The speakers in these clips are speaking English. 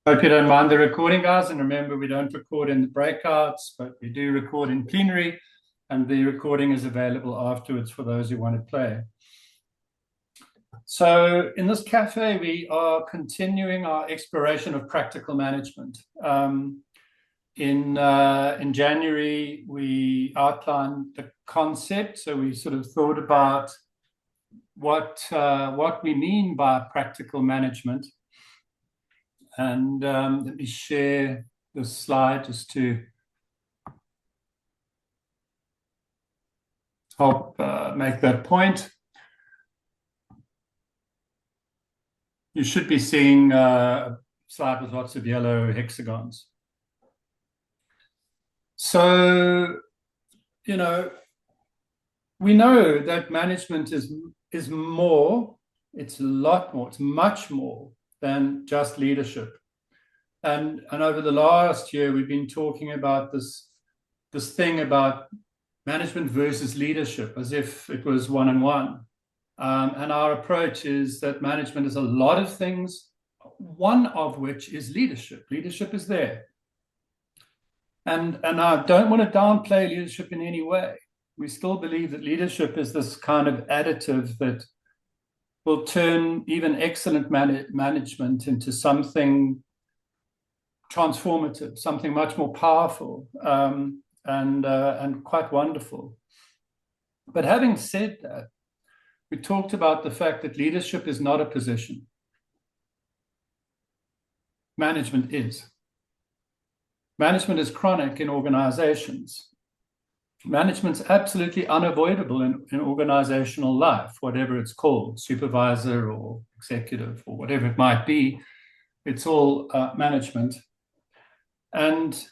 Hope you don't mind the recording, guys. And remember, we don't record in the breakouts, but we do record in plenary, and the recording is available afterwards for those who want to play. So in this cafe, we are continuing our exploration of practical management. In January, we outlined the concept. So we sort of thought about what we mean by practical management. And let me share this slide just to help make that point. You should be seeing a slide with lots of yellow hexagons. So, we know that management is more, it's a lot more, it's much more than just leadership. And over the last year, we've been talking about this thing about management versus leadership, as if it was one and one. And our approach is that management is a lot of things, one of which is leadership. Leadership is there. And I don't want to downplay leadership in any way. We still believe that leadership is this kind of additive that will turn even excellent management into something transformative, something much more powerful, and quite wonderful. But having said that, we talked about the fact that leadership is not a position. Management is. Management is chronic in organizations. Management's absolutely unavoidable in organizational life, whatever it's called, supervisor or executive or whatever it might be. It's all management. And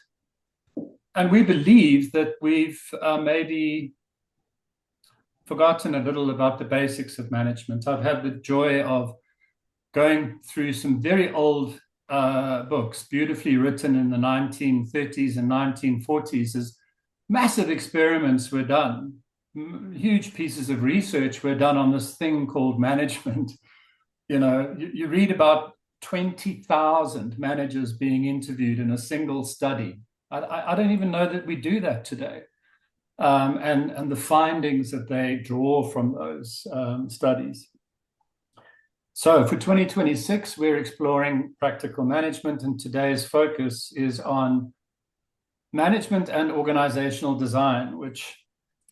we believe that we've maybe forgotten a little about the basics of management. I've had the joy of going through some very old books, beautifully written in the 1930s and 1940s, as massive experiments were done. Huge pieces of research were done on this thing called management. You read about 20,000 managers being interviewed in a single study. I don't even know that we do that today. And the findings that they draw from those studies. So for 2026, we're exploring practical management, and today's focus is on management and organizational design, which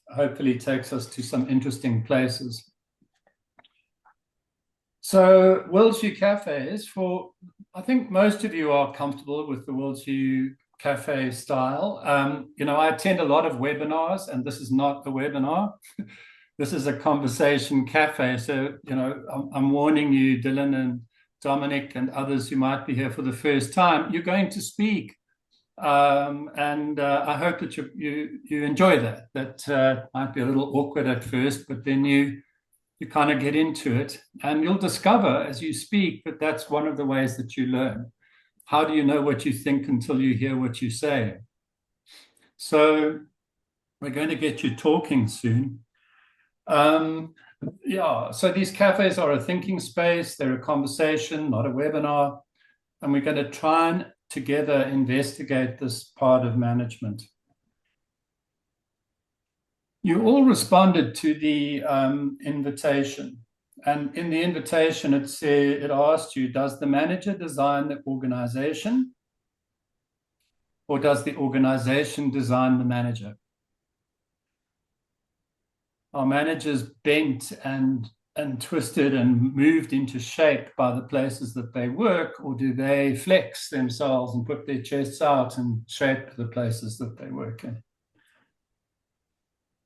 hopefully takes us to some interesting places. So WorldsView cafes, I think most of you are comfortable with the WorldsView cafe style. I attend a lot of webinars, and this is not a webinar. This is a conversation cafe. So, I'm warning you, Dylan and Dominic and others who might be here for the first time, you're going to speak. And I hope that you enjoy that. That might be a little awkward at first, but then you kind of get into it, and you'll discover as you speak that that's one of the ways that you learn. How do you know what you think until you hear what you say? So we're going to get you talking soon. So these cafes are a thinking space. They're a conversation, not a webinar. And we're going to try and together investigate this part of management. You all responded to the invitation. And in the invitation, it asked you, does the manager design the organization, or does the organization design the manager? Are managers bent and twisted and moved into shape by the places that they work, or do they flex themselves and put their chests out and shape the places that they work in?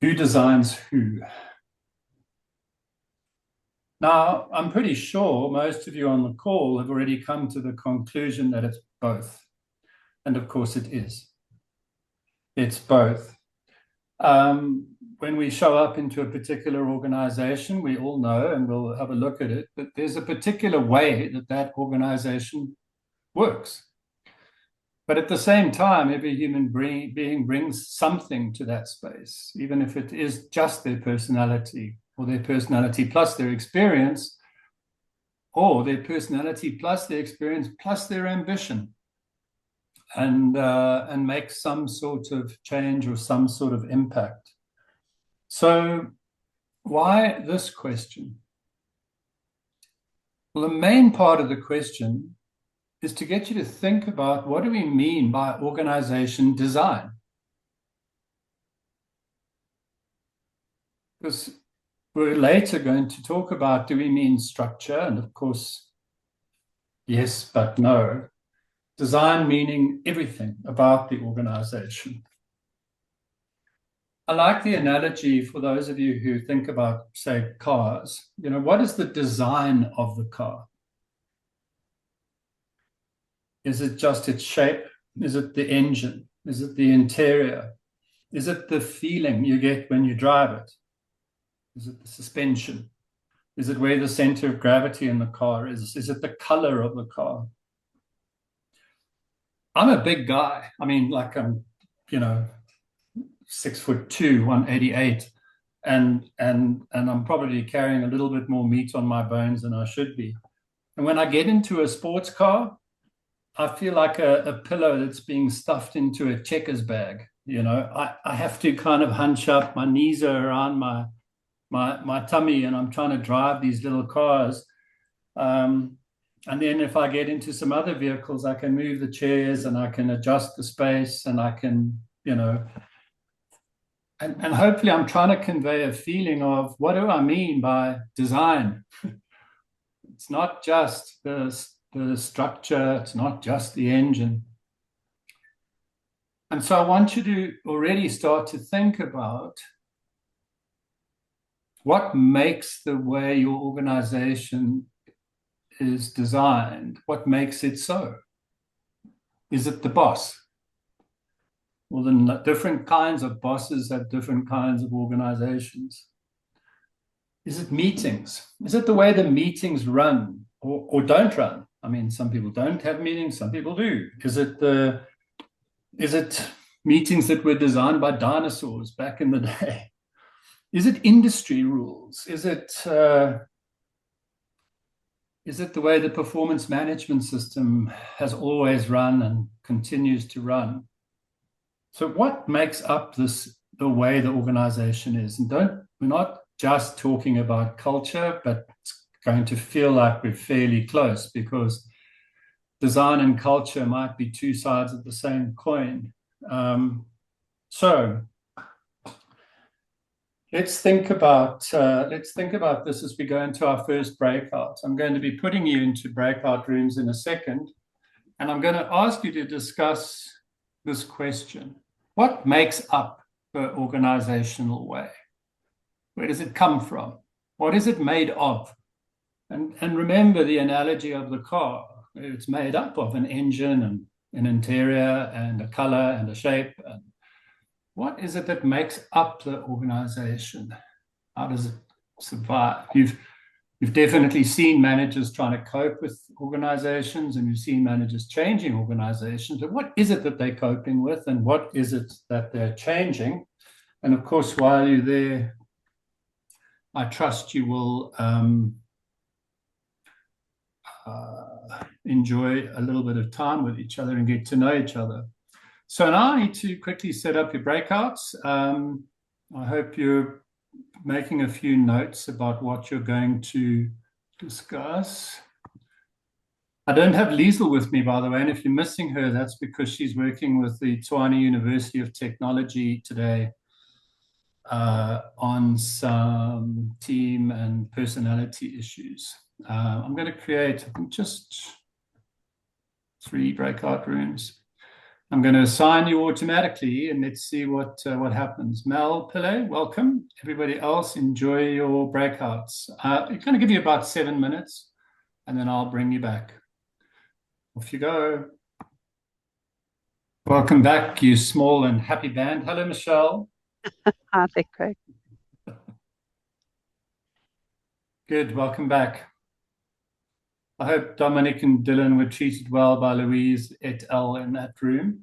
Who designs who? Now, I'm pretty sure most of you on the call have already come to the conclusion that it's both. And of course it is. It's both. When we show up into a particular organization, we all know, and we'll have a look at it, that there's a particular way that organization works. But at the same time, every human being brings something to that space, even if it is just their personality, or their personality plus their experience or their personality plus their experience plus their ambition, and make some sort of change or some sort of impact. So why this question? Well, the main part of the question is to get you to think about, what do we mean by organization design? Because we're later going to talk about, do we mean structure? And of course, yes, but no. Design meaning everything about the organization. I like the analogy for those of you who think about, say, cars. You know, what is the design of the car? Is it just its shape? Is it the engine? Is it the interior? Is it the feeling you get when you drive it? Is it the suspension? Is it where the center of gravity in the car is? Is it the color of the car? I'm a big guy. I mean, like I'm, 6'2", 188, and I'm probably carrying a little bit more meat on my bones than I should be. And when I get into a sports car, I feel like a pillow that's being stuffed into a checkers bag. I have to kind of hunch up. My knees are around my tummy, and I'm trying to drive these little cars. And then if I get into some other vehicles, I can move the chairs and I can adjust the space, and I can, and hopefully I'm trying to convey a feeling of, what do I mean by design? It's not just the structure, it's not just the engine. And so I want you to already start to think about what makes the way your organization is designed, what makes it so. Is it the boss? Well, then different kinds of bosses have different kinds of organizations. Is it meetings? Is it the way the meetings run or don't run? I mean, some people don't have meetings, some people do. Is it meetings that were designed by dinosaurs back in the day? Is it industry rules? Is it the way the performance management system has always run and continues to run? So what makes up the way the organization is? And we're not just talking about culture, but it's going to feel like we're fairly close, because design and culture might be two sides of the same coin. So let's think about this as we go into our first breakout. I'm going to be putting you into breakout rooms in a second, and I'm going to ask you to discuss this question. What makes up the organizational way? Where does it come from? What is it made of? And remember the analogy of the car. It's made up of an engine and an interior and a color and a shape. And what is it that makes up the organization? How does it survive? You've definitely seen managers trying to cope with organizations, and you've seen managers changing organizations. But what is it that they're coping with, and what is it that they're changing? And of course, while you're there, I trust you will enjoy a little bit of time with each other and get to know each other. So now I need to quickly set up your breakouts. I hope you're making a few notes about what you're going to discuss. I don't have Liesel with me, by the way, and if you're missing her, that's because she's working with the Tshwane University of Technology today on some team and personality issues. I'm going to create, I think, just 3 breakout rooms. I'm going to assign you automatically, and let's see what happens. Mel Pillay, welcome. Everybody else, enjoy your breakouts. It's going to give you about 7 minutes, and then I'll bring you back. Off you go. Welcome back, you small and happy band. Hello, Michelle. Hi, Craig. Good, welcome back. I hope Dominic and Dylan were treated well by Louise et al. In that room.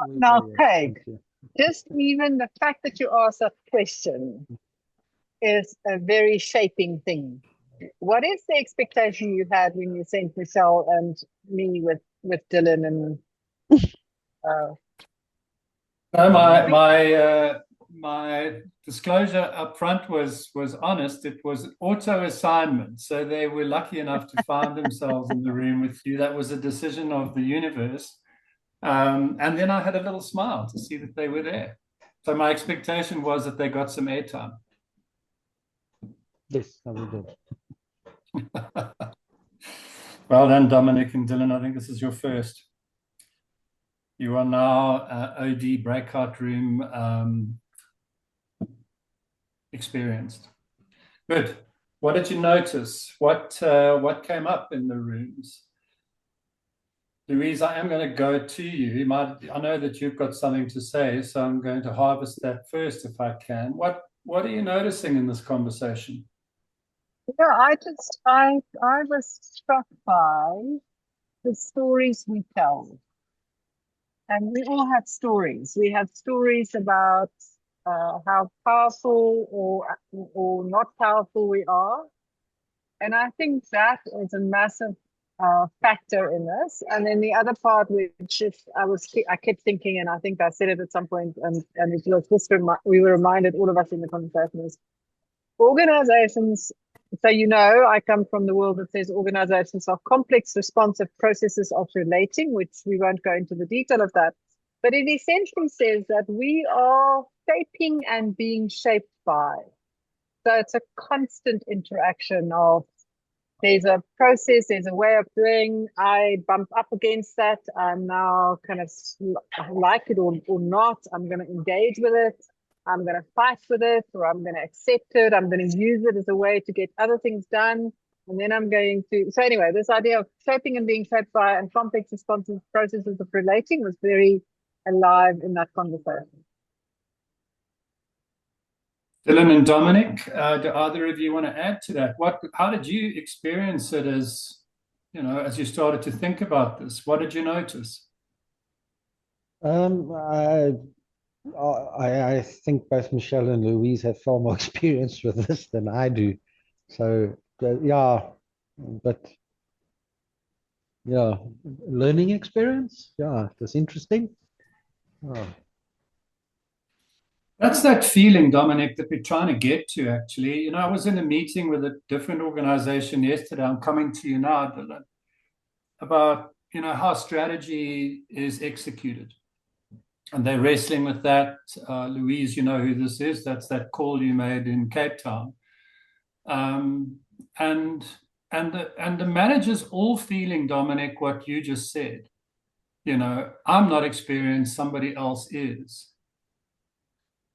Now, Craig, just even the fact that you asked that question is a very shaping thing. what is the expectation you had when you sent Michelle and me with Dylan and No, my disclosure up front was honest. It was auto assignment, so they were lucky enough to find themselves in the room with you. That was a decision of the universe, and then I had a little smile to see that they were there. So my expectation was that they got some airtime. Yes, I will do. Well done, Dominic and Dylan. I think this is your first. You are now OD breakout room experienced. Good. What did you notice? What came up in the rooms? Louise, I am going to go to you. I know that you've got something to say, so I'm going to harvest that first if I can. What are you noticing in this conversation? Yeah, I was struck by the stories we tell. And we all have stories. We have stories about how powerful or not powerful we are. And I think that is a massive factor in this. And then the other part, which is, I kept thinking, and I think I said it at some point, and it was just we were reminded, all of us in the conversation, is organizations. So, I come from the world that says organizations are complex, responsive processes of relating, which we won't go into the detail of that. But it essentially says that we are shaping and being shaped by. So it's a constant interaction of there's a process, there's a way of doing. I bump up against that. I'm now kind of like it or not. I'm going to engage with it. I'm going to fight with it, or I'm going to accept it. I'm going to use it as a way to get other things done. And then I'm going to. So anyway, this idea of shaping and being shaped by and complex responsive processes of relating was very alive in that conversation. Dylan and Dominic, do either of you want to add to that? How did you experience it as you started to think about this? What did you notice? I think both Michelle and Louise have far more experience with this than I do. So, learning experience. Yeah, that's interesting. Oh. That's that feeling, Dominic, that we're trying to get to, actually. I was in a meeting with a different organization yesterday. I'm coming to you now, Dylan, about, how strategy is executed. And they're wrestling with that. Louise, you know who this is. That's that call you made in Cape Town. And the managers all feeling, Dominic, what you just said. I'm not experienced, somebody else is.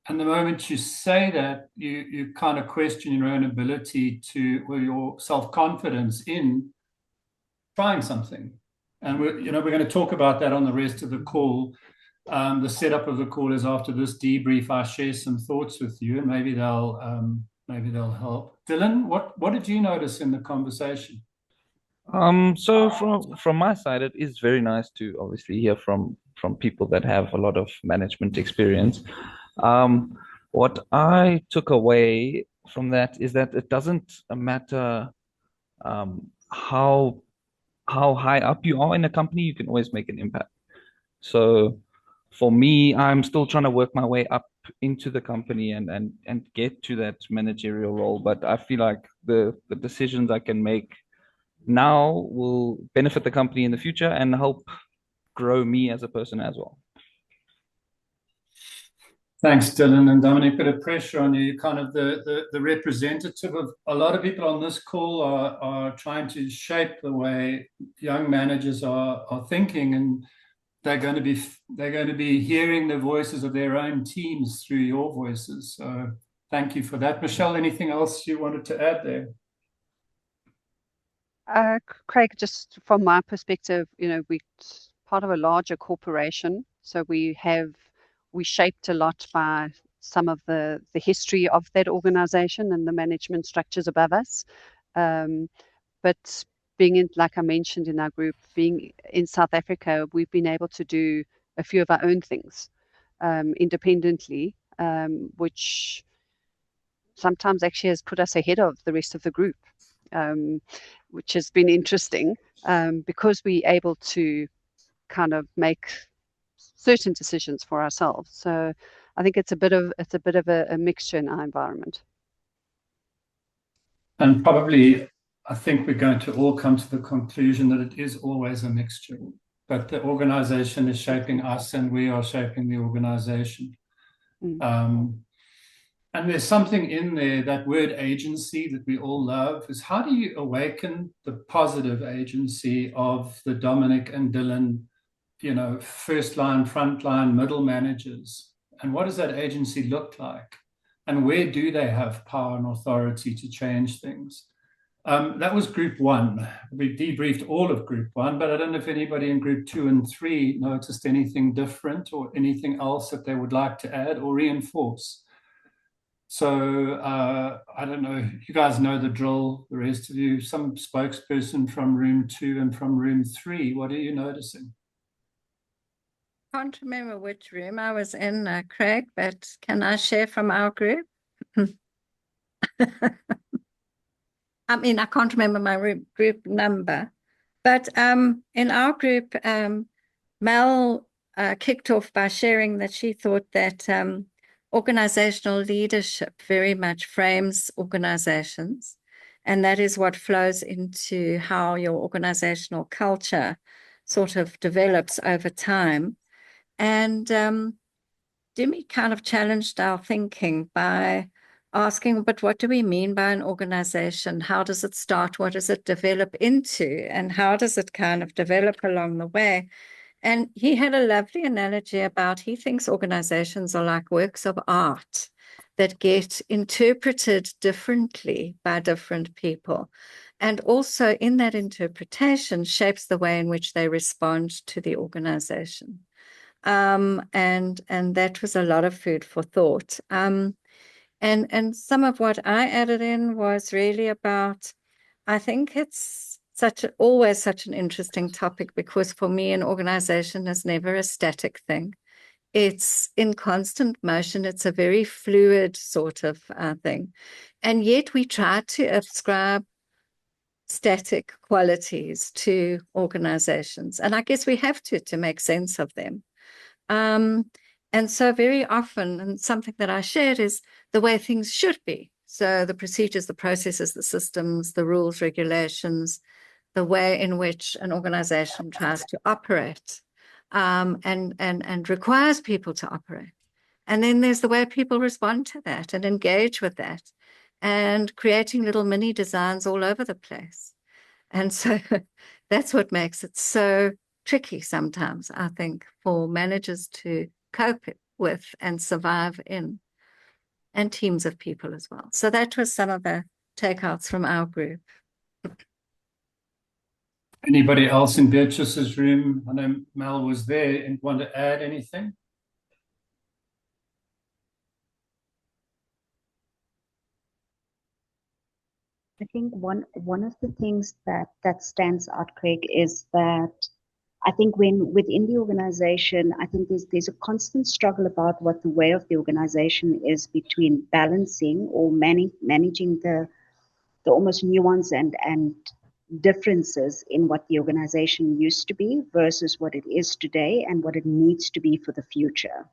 And the moment you say that, you kind of question your own ability or your self-confidence in trying something. And we're going to talk about that on the rest of the call. The setup of the call is after this debrief, I share some thoughts with you, and maybe they'll help. Dylan, what did you notice in the conversation? So from my side, it is very nice to obviously hear from people that have a lot of management experience. What I took away from that is that it doesn't matter how high up you are in a company, you can always make an impact. So for me, I'm still trying to work my way up into the company and get to that managerial role. But I feel like the decisions I can make now will benefit the company in the future and help grow me as a person as well. Thanks, Dylan and Dominic. Bit of pressure on you. You're kind of the representative of a lot of people on this call are trying to shape the way young managers are thinking, and they're going to be hearing the voices of their own teams through your voices. So thank you for that. Michelle, anything else you wanted to add there? Craig, just from my perspective, we're part of a larger corporation, so we shaped a lot by some of the history of that organization and the management structures above us. But being in, like I mentioned in our group, being in South Africa, we've been able to do a few of our own things independently, which sometimes actually has put us ahead of the rest of the group. which has been interesting because we're able to kind of make certain decisions for ourselves. So I think it's a bit of a mixture in our environment. And probably, I think we're going to all come to the conclusion that it is always a mixture, but the organization is shaping us and we are shaping the organization. And there's something in there, that word agency that we all love, is how do you awaken the positive agency of the Dominic and Dylan, first line, front line, middle managers? And what does that agency look like? And where do they have power and authority to change things? That was group one. We debriefed all of group one, but I don't know if anybody in group 2 and 3 noticed anything different or anything else that they would like to add or reinforce. So I don't know, you guys know the drill, the rest of you, some spokesperson from room 2 and from room 3, what are you noticing? Can't remember which room I was in, Craig, but can I share from our group? I mean, I can't remember my group number, but in our group, Mel kicked off by sharing that she thought that organizational leadership very much frames organizations, and that is what flows into how your organizational culture sort of develops over time. And Demi kind of challenged our thinking by asking, but what do we mean by an organization? How does it start? What does it develop into? And how does it kind of develop along the way? And he had a lovely analogy about, he thinks organizations are like works of art that get interpreted differently by different people. And also in that interpretation shapes the way in which they respond to the organization. And that was a lot of food for thought. And some of what I added in was really about, I think it's always such an interesting topic, because for me, an organization is never a static thing. It's in constant motion. It's a very fluid sort of thing. And yet we try to ascribe static qualities to organizations. And I guess we have to make sense of them. And so very often, and something that I shared, is the way things should be. So the procedures, the processes, the systems, the rules, regulations, the way in which an organization tries to operate and requires people to operate. And then there's the way people respond to that and engage with that, and creating little mini designs all over the place. And so that's what makes it so tricky sometimes, I think, for managers to cope with and survive in, and teams of people as well. So that was some of the takeouts from our group. Anybody else in Beatrice's room? I know Mel was there and want to add anything? I think one of the things that stands out, Craig, is that I think when within the organization, I think there's a constant struggle about what the way of the organization is between balancing or managing the almost nuance and differences in what the organization used to be versus what it is today and what it needs to be for the future.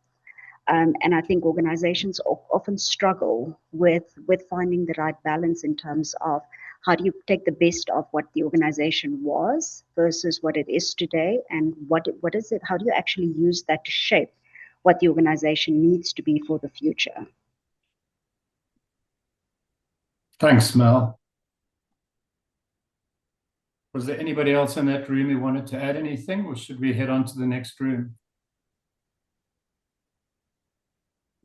And I think organizations often struggle with finding the right balance in terms of how do you take the best of what the organization was versus what it is today, and what is it? How do you actually use that to shape what the organization needs to be for the future? Thanks, Mel. Was there anybody else in that room who wanted to add anything, or should we head on to the next room?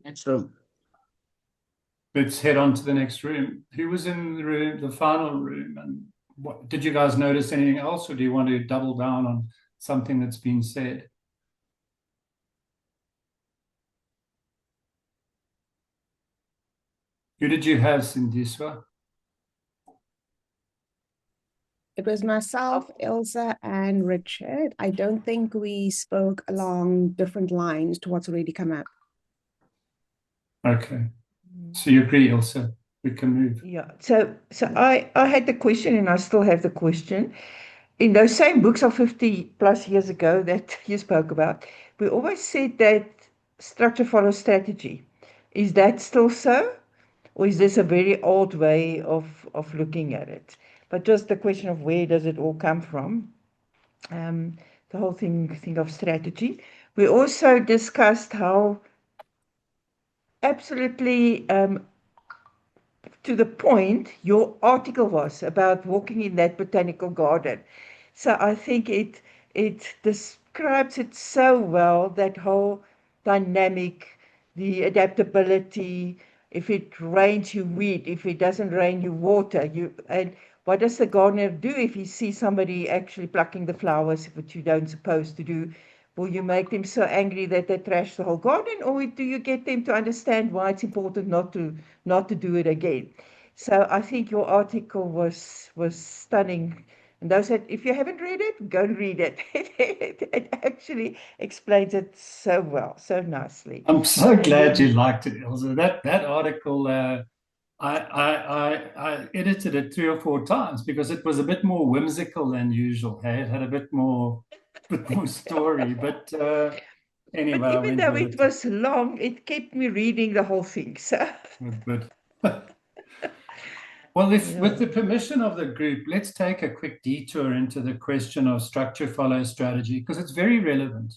Next room. Let's head on to the next room. Who was in the room, the final room, and what did you guys notice anything else, or do you want to double down on something that's been said? Who did you have, Sindiswa? It was myself, Ilse, and Richard. I don't think we spoke along different lines to what's already come up. Okay. So you agree, Ilse? we can move. Yeah. So I had the question, and I still have the question. In those same books of 50 plus years ago that you spoke about, we always said that structure follows strategy. Is that still so? Or is this a very old way of looking at it? But just the question of where does it all come from? The whole thing of strategy. We also discussed how absolutely to the point your article was about walking in that botanical garden. So I think it describes it so well, that whole dynamic, the adaptability. If it rains, you weed. If it doesn't rain, you water. And what does the gardener do if he sees somebody actually plucking the flowers, which you don't supposed to do? Will you make them so angry that they trash the whole garden, or do you get them to understand why it's important not to do it again? So I think your article was stunning. And those that, if you haven't read it, go and read it. It actually explains it so well, so nicely. I'm so glad you liked it, Ilse. That article, I edited it 3 or 4 times because it was a bit more whimsical than usual. Hey? It had a bit more story, but anyway, But I even went though with it it. was long, it kept me reading the whole thing. So Good. Well, with the permission of the group, let's take a quick detour into the question of structure follows strategy, because it's very relevant.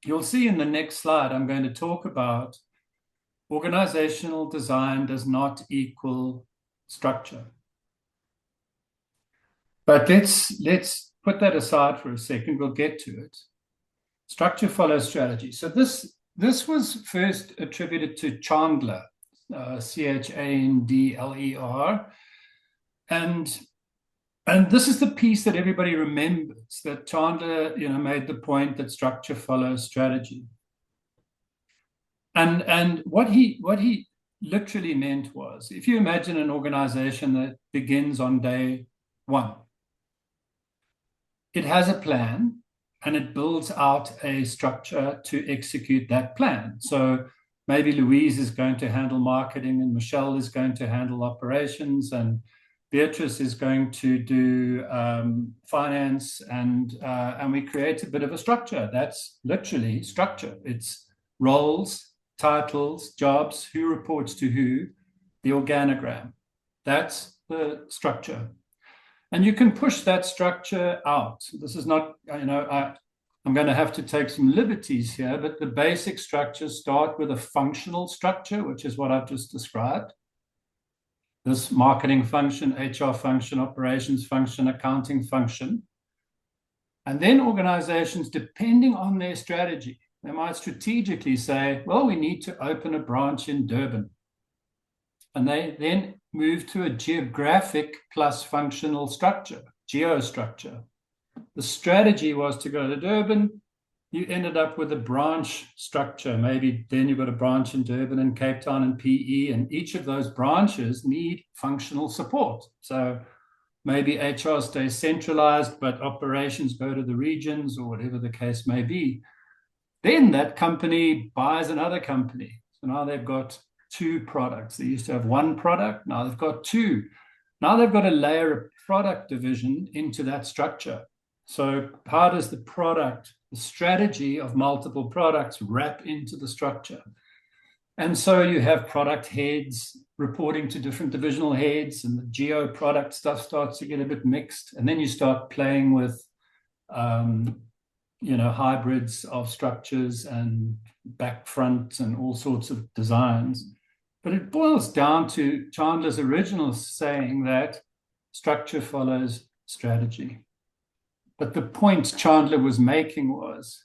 You'll see in the next slide, I'm going to talk about organizational design does not equal structure. But let's put that aside for a second. We'll get to it. Structure follows strategy. So this was first attributed to Chandler, Chandler, and this is the piece that everybody remembers, that Chandler, made the point that structure follows strategy. And what he literally meant was, if you imagine an organization that begins on day 1, it has a plan and it builds out a structure to execute that plan. So maybe Louise is going to handle marketing, and Michelle is going to handle operations, and Beatrice is going to do finance, and we create a bit of a structure. That's literally structure. It's roles, titles, jobs, who reports to who, the organogram. That's the structure. And you can push that structure out. This is not, I'm going to have to take some liberties here, but the basic structures start with a functional structure, which is what I've just described. This marketing function, HR function, operations function, accounting function. And then organizations, depending on their strategy, they might strategically say, well, we need to open a branch in Durban. And they then move to a geographic plus functional structure, geostructure. The strategy was to go to Durban. You ended up with a branch structure. Maybe then you've got a branch in Durban and Cape Town and PE, and each of those branches need functional support. So maybe HR stays centralized, but operations go to the regions, or whatever the case may be. Then that company buys another company. So now they've got 2 products. They used to have 1 product. Now they've got 2. Now they've got to layer a product division into that structure. So how does the strategy of multiple products wrap into the structure? And so you have product heads reporting to different divisional heads, and the geo product stuff starts to get a bit mixed. And then you start playing with hybrids of structures and back front and all sorts of designs. But it boils down to Chandler's original saying that structure follows strategy. But the point Chandler was making was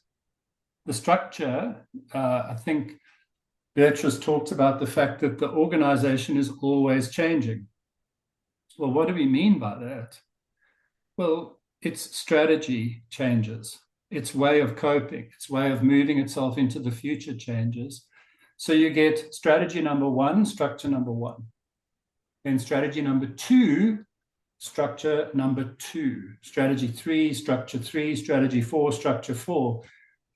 the structure, I think Beatrice talked about the fact that the organization is always changing. Well, what do we mean by that? Well, its strategy changes. Its way of coping, its way of moving itself into the future changes. So you get strategy number 1, structure number 1. Then strategy number 2, structure number 2. Strategy 3, structure 3, strategy 4, structure 4.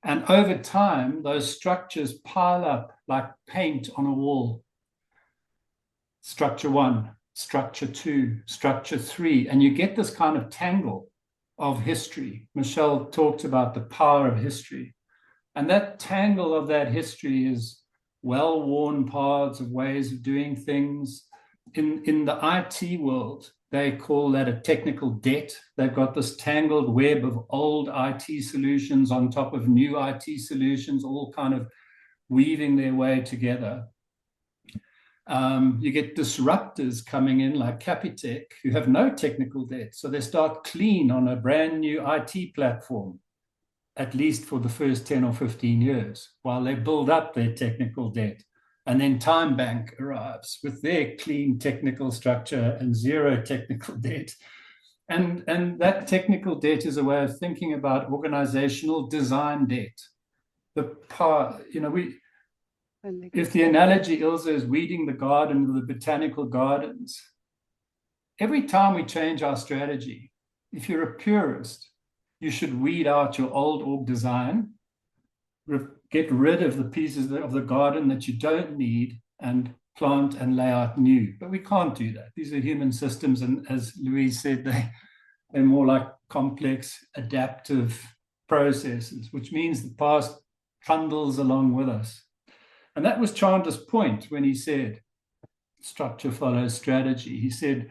And over time, those structures pile up like paint on a wall. structure 1, structure 2, structure 3, and you get this kind of tangle of history. Michelle talked about the power of history. And that tangle of that history is well-worn paths of ways of doing things. In the IT world, they call that a technical debt. They've got this tangled web of old IT solutions on top of new IT solutions, all kind of weaving their way together. You get disruptors coming in like Capitec who have no technical debt. So they start clean on a brand new IT platform, at least for the first 10 or 15 years, while they build up their technical debt. And then Time Bank arrives with their clean technical structure and zero technical debt. And that technical debt is a way of thinking about organizational design debt. If the analogy, Ilse, is weeding the garden with the botanical gardens, every time we change our strategy, if you're a purist, you should weed out your old org design, get rid of the pieces of the garden that you don't need, and plant and lay out new. But we can't do that. These are human systems, and as Louise said, they're more like complex, adaptive processes, which means the past trundles along with us. And that was Chandler's point when he said, structure follows strategy. He said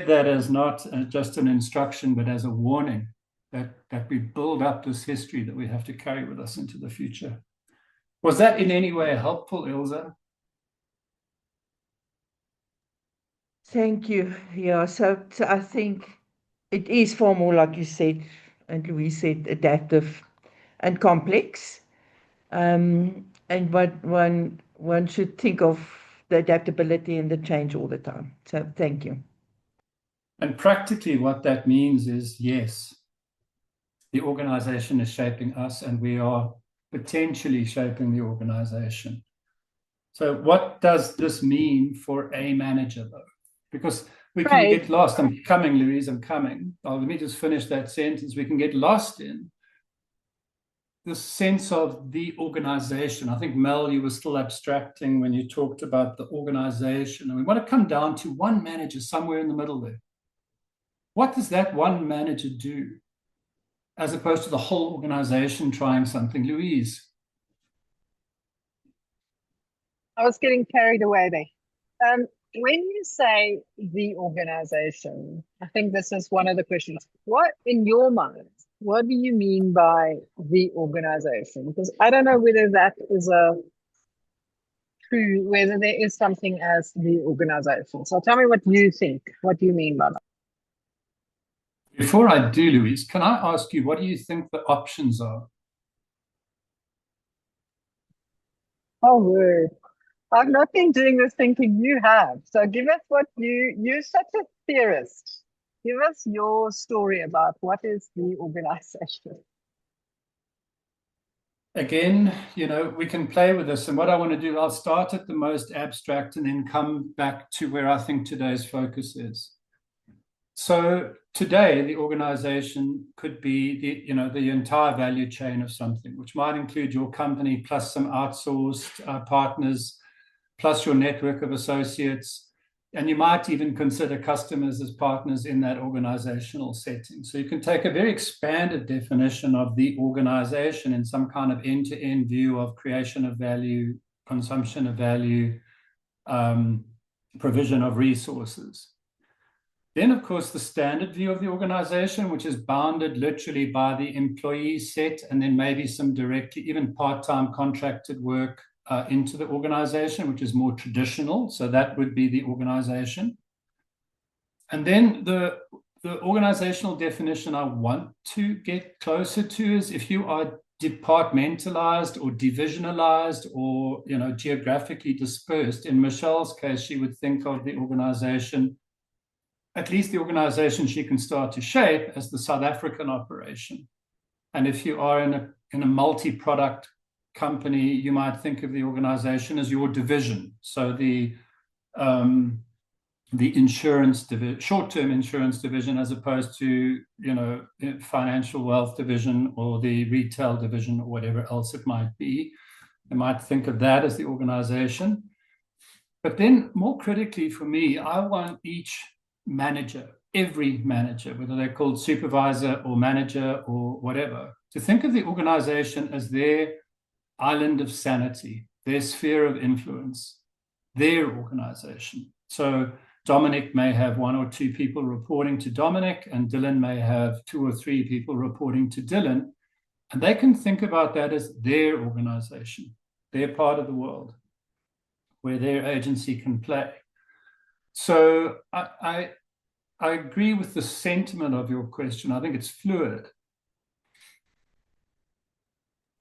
that as not just an instruction, but as a warning that we build up this history that we have to carry with us into the future. Was that in any way helpful, Ilse? Thank you. Yeah, so I think it is far more, like you said, and Louise said, adaptive and complex. And what one should think of the adaptability and the change all the time. So thank you. And practically what that means is, yes, the organization is shaping us and we are potentially shaping the organization. So what does this mean for a manager, though? Because we can get lost. I'm coming, Louise, I'm coming. Let me just finish that sentence. We can get lost in the sense of the organization. I think, Mel, you were still abstracting when you talked about the organization. And we want to come down to one manager somewhere in the middle there. What does that one manager do as opposed to the whole organization trying something? Louise? I was getting carried away there. When you say the organization, I think this is one of the questions. What, in your mind, what do you mean by the organization? Because I don't know whether that is whether there is something as the organization. So tell me what you think. What do you mean by that? Before I do, Louise, can I ask you, what do you think the options are? Oh, word. I've not been doing this thinking, you have. So give us what you're such a theorist. Give us your story about what is the organization. Again, we can play with this. And what I want to do, I'll start at the most abstract and then come back to where I think today's focus is. So today, the organization could be the entire value chain of something, which might include your company plus some outsourced partners, plus your network of associates, and you might even consider customers as partners in that organizational setting. So you can take a very expanded definition of the organization in some kind of end-to-end view of creation of value, consumption of value, provision of resources. Then, of course, the standard view of the organization, which is bounded literally by the employee set, and then maybe some directly, even part-time contracted work into the organization, which is more traditional. So that would be the organization. And then the organizational definition I want to get closer to is if you are departmentalized or divisionalized or geographically dispersed. In Michelle's case, she would think of the organization, at least the organization she can start to shape, as the South African operation. And if you are in a multi-product company, you might think of the organization as your division. So the insurance division, short-term insurance division, as opposed to financial wealth division or the retail division or whatever else it might be. You might think of that as the organization. But then more critically for me, I want each manager, every manager, whether they're called supervisor or manager or whatever, to think of the organization as their island of sanity, their sphere of influence, their organization. So Dominic may have 1 or 2 people reporting to Dominic, and Dylan may have 2 or 3 people reporting to Dylan. And they can think about that as their organization, their part of the world, where their agency can play. So I agree with the sentiment of your question. I think it's fluid.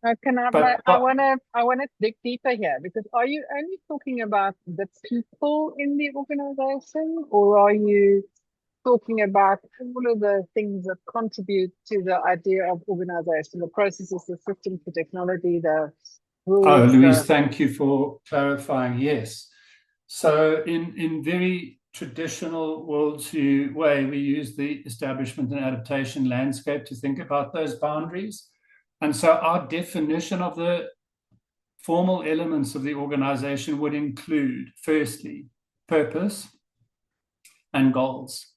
I want to dig deeper here, because are you only talking about the people in the organization, or are you talking about all of the things that contribute to the idea of organization, the processes, the systems, the technology, the rules? Oh, Louise, thank you for clarifying. Yes. So in very traditional WorldsView way, we use the establishment and adaptation landscape to think about those boundaries. And so our definition of the formal elements of the organization would include, firstly, purpose and goals.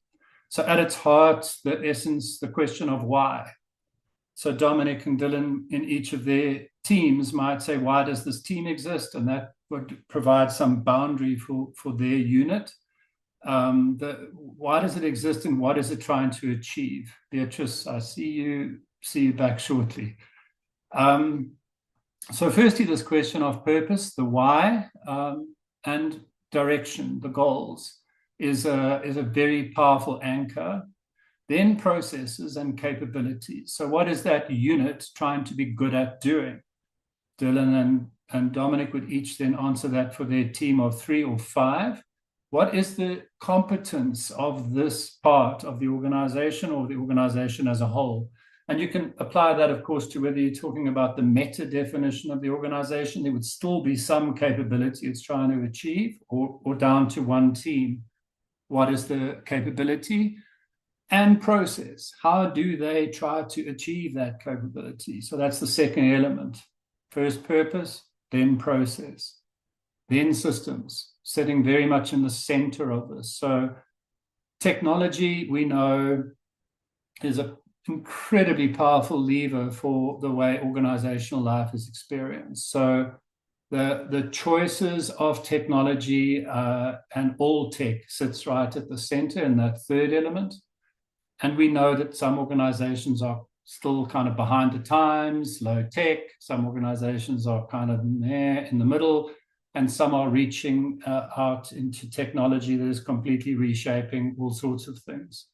So at its heart, the essence, the question of why. So Dominic and Dylan in each of their teams might say, why does this team exist? And that would provide some boundary for their unit. Why does it exist and what is it trying to achieve? Beatrice, I see you back shortly. So firstly, this question of purpose, the why, and direction, the goals, is a very powerful anchor. Then processes and capabilities. So what is that unit trying to be good at doing? Dylan and Dominic would each then answer that for their team of 3 or 5. What is the competence of this part of the organization or the organization as a whole? And you can apply that, of course, to whether you're talking about the meta definition of the organization. There would still be some capability it's trying to achieve, or down to one team. What is the capability? And process. How do they try to achieve that capability? So that's the second element. First purpose, then process, then systems, sitting very much in the center of this. So technology, we know, is an incredibly powerful lever for the way organizational life is experienced. So the choices of technology and all tech sits right at the center in that third element. And we know that some organizations are still kind of behind the times, low tech. Some organizations are kind of there in the middle, and some are reaching out into technology that is completely reshaping all sorts of things.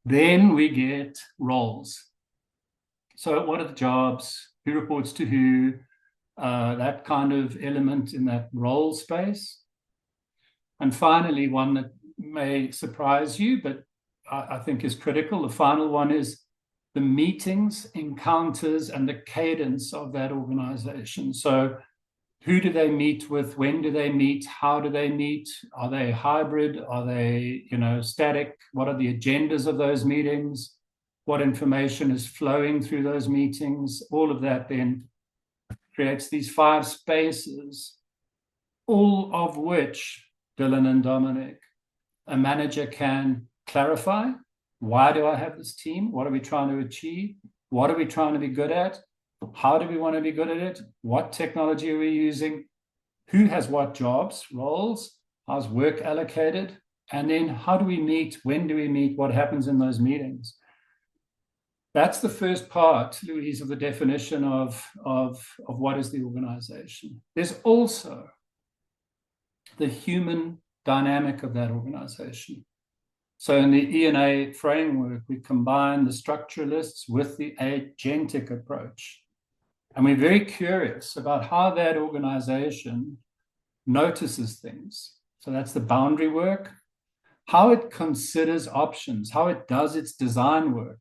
Then we get roles. So what are the jobs? Who reports to who? That kind of element in that role space. And finally, one that may surprise you, but I think is critical. The final one is the meetings, encounters, and the cadence of that organization. So who do they meet with? When do they meet? How do they meet? Are they hybrid? Are they, static? What are the agendas of those meetings? What information is flowing through those meetings? All of that then creates these 5 spaces, all of which Dylan and Dominic, a manager, can clarify. Why do I have this team? What are we trying to achieve? What are we trying to be good at? How do we want to be good at it? What technology are we using? Who has what jobs, roles? How's work allocated? And then how do we meet? When do we meet? What happens in those meetings? That's the first part, Louise, of the definition of what is the organization. There's also the human dynamic of that organization. So in the E&A framework, we combine the structuralists with the agentic approach. And we're very curious about how that organization notices things. So that's the boundary work, how it considers options, how it does its design work.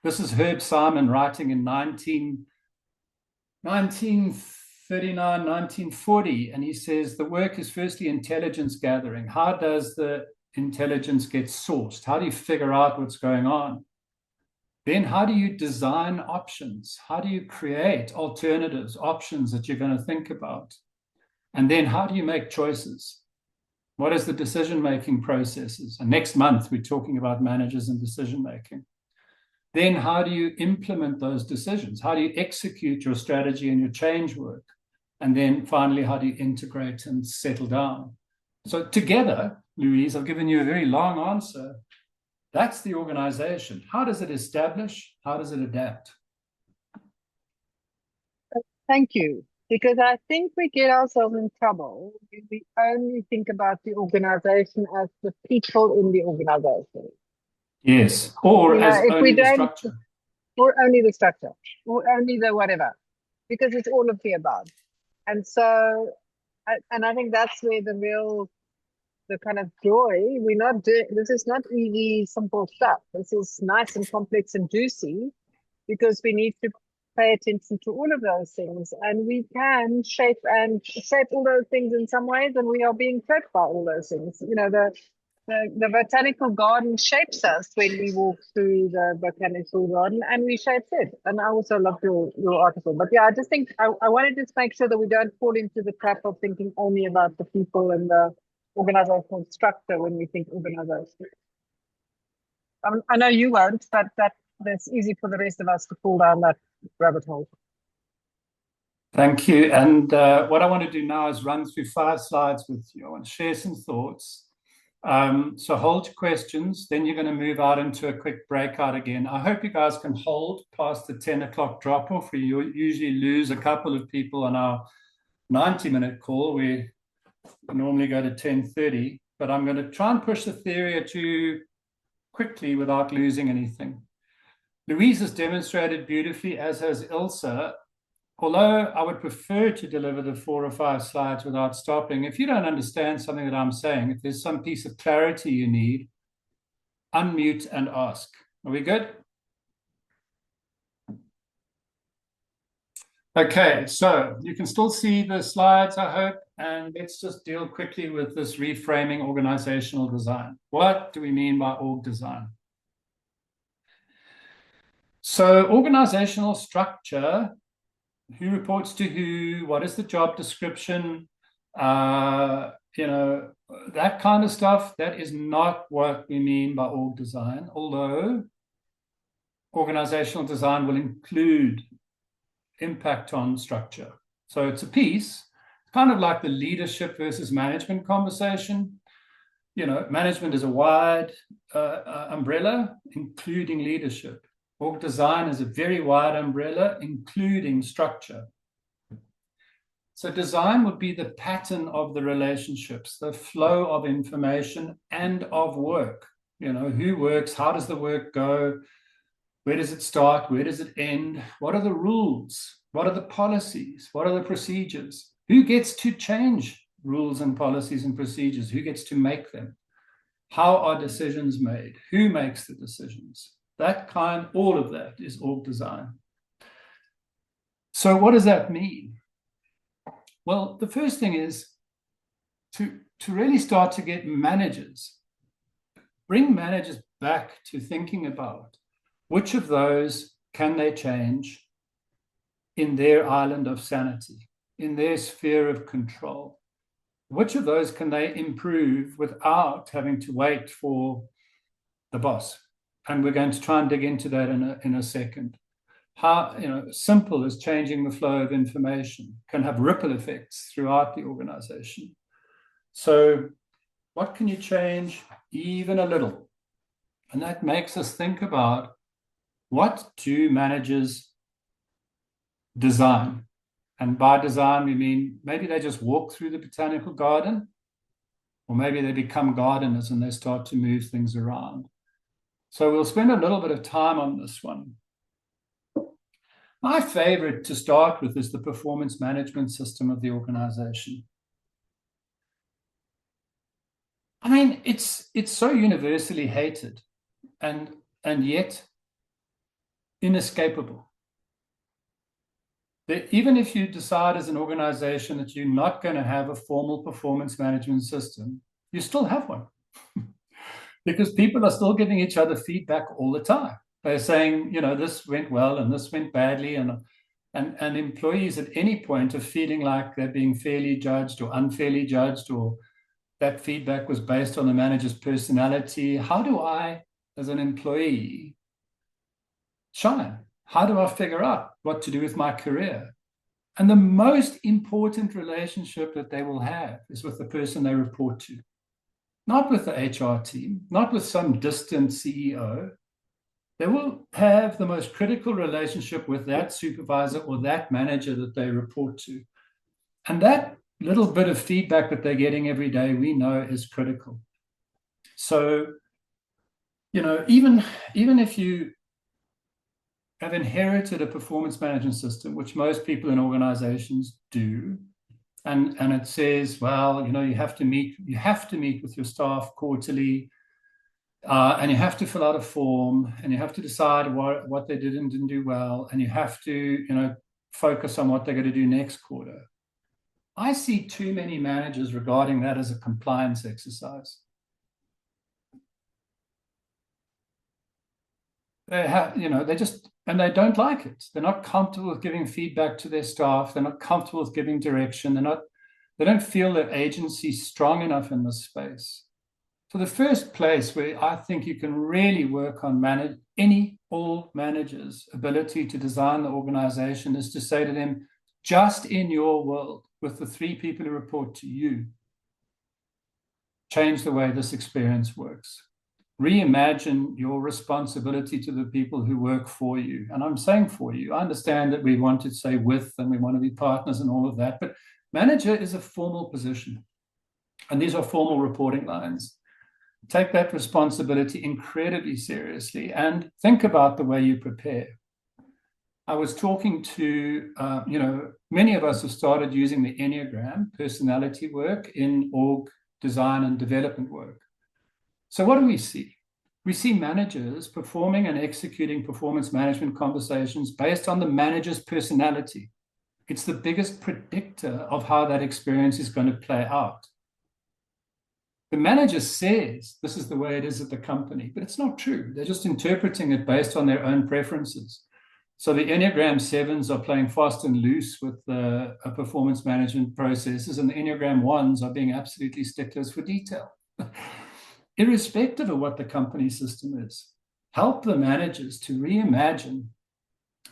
This is Herb Simon writing in 1939, 1940, and he says the work is firstly intelligence gathering. How does the intelligence get sourced? How do you figure out what's going on? Then how do you design options? How do you create alternatives, options that you're going to think about? And then how do you make choices? What is the decision-making processes? And next month, we're talking about managers and decision-making. Then how do you implement those decisions? How do you execute your strategy and your change work? And then finally, how do you integrate and settle down? So together, Louise, I've given you a very long answer. That's the organization. How does it establish? How does it adapt? Thank you. Because I think we get ourselves in trouble when we only think about the organization as the people in the organization. Yes, or You know, as if we only the don't, structure. or only the structure, or only the whatever, because it's all of the above. And so, and I think that's where the kind of joy, we're not doing, this is not easy, simple stuff. This is nice and complex and juicy because we need to pay attention to all of those things, and we can shape all those things in some ways, and we are being shaped by all those things. You know, the botanical garden shapes us when we walk through the botanical garden, and we shape it. And I also love your article. But yeah, I just think I want to just make sure that we don't fall into the trap of thinking only about the people and the organizational structure when we think organization. I know you won't, but that's easy for the rest of us to fall down that rabbit hole. Thank you. And what I want to do now is run through 5 slides with you. I want to share some thoughts. So hold your questions, then you're going to move out into a quick breakout again. I hope you guys can hold past the 10 o'clock drop-off. We usually lose a couple of people on our 90-minute call. We normally go to 10:30, but I'm going to try and push the theory or two quickly without losing anything. Louise has demonstrated beautifully, as has Ilse. Although I would prefer to deliver the 4 or 5 slides without stopping, if you don't understand something that I'm saying, if there's some piece of clarity you need, unmute and ask. Are we good? Okay, so you can still see the slides, I hope, and let's just deal quickly with this reframing organizational design. What do we mean by org design? So organizational structure, who reports to who, what is the job description, you know, that kind of stuff, that is not what we mean by org design, although organizational design will include impact on structure. So it's a piece, kind of like the leadership versus management conversation. You know, management is a wide umbrella, including leadership. Org design is a very wide umbrella, including structure. So design would be the pattern of the relationships, the flow of information and of work. You know, who works, how does the work go, where does it start, where does it end, what are the rules, what are the policies, what are the procedures, who gets to change rules and policies and procedures, who gets to make them, how are decisions made, who makes the decisions. That kind, all of that is org design. So what does that mean? Well, the first thing is to really start to get managers, bring managers back to thinking about which of those can they change in their island of sanity, in their sphere of control. Which of those can they improve without having to wait for the boss? And we're going to try and dig into that in a second. How, you know, simple as changing the flow of information can have ripple effects throughout the organization. So what can you change even a little? And that makes us think about, what do managers design? And by design, we mean maybe they just walk through the botanical garden, or maybe they become gardeners and they start to move things around. So we'll spend a little bit of time on this one. My favorite to start with is the performance management system of the organization. I mean, it's so universally hated and yet inescapable. That even if you decide as an organization that you're not going to have a formal performance management system, you still have one. Because people are still giving each other feedback all the time. They're saying, you know, this went well and this went badly. And And employees at any point are feeling like they're being fairly judged or unfairly judged, or that feedback was based on the manager's personality. How do I, as an employee, shine? How do I figure out what to do with my career? And the most important relationship that they will have is with the person they report to, not with the HR team, not with some distant CEO. They will have the most critical relationship with that supervisor or that manager that they report to. And that little bit of feedback that they're getting every day, we know is critical. So, you know, even if you have inherited a performance management system, which most people in organizations do, and it says, well, you know, you have to meet with your staff quarterly, and you have to fill out a form, and you have to decide what they did and didn't do well, and you have to, you know, focus on what they're going to do next quarter. I see too many managers regarding that as a compliance exercise. They have, you know, and they don't like it. They're not comfortable with giving feedback to their staff. They're not comfortable with giving direction. They don't feel their agency strong enough in this space. So the first place where I think you can really work on all managers' ability to design the organization is to say to them, just in your world, with the 3 people who report to you, change the way this experience works. Reimagine your responsibility to the people who work for you. And I'm saying for you. I understand that we want to say with, and we want to be partners and all of that, but manager is a formal position. And these are formal reporting lines. Take that responsibility incredibly seriously and think about the way you prepare. I was talking to, many of us have started using the Enneagram personality work in org design and development work. So what do we see? We see managers performing and executing performance management conversations based on the manager's personality. It's the biggest predictor of how that experience is going to play out. The manager says this is the way it is at the company, but it's not true. They're just interpreting it based on their own preferences. So the Enneagram 7s are playing fast and loose with the performance management processes, and the Enneagram 1s are being absolutely sticklers for detail. Irrespective of what the company system is, help the managers to reimagine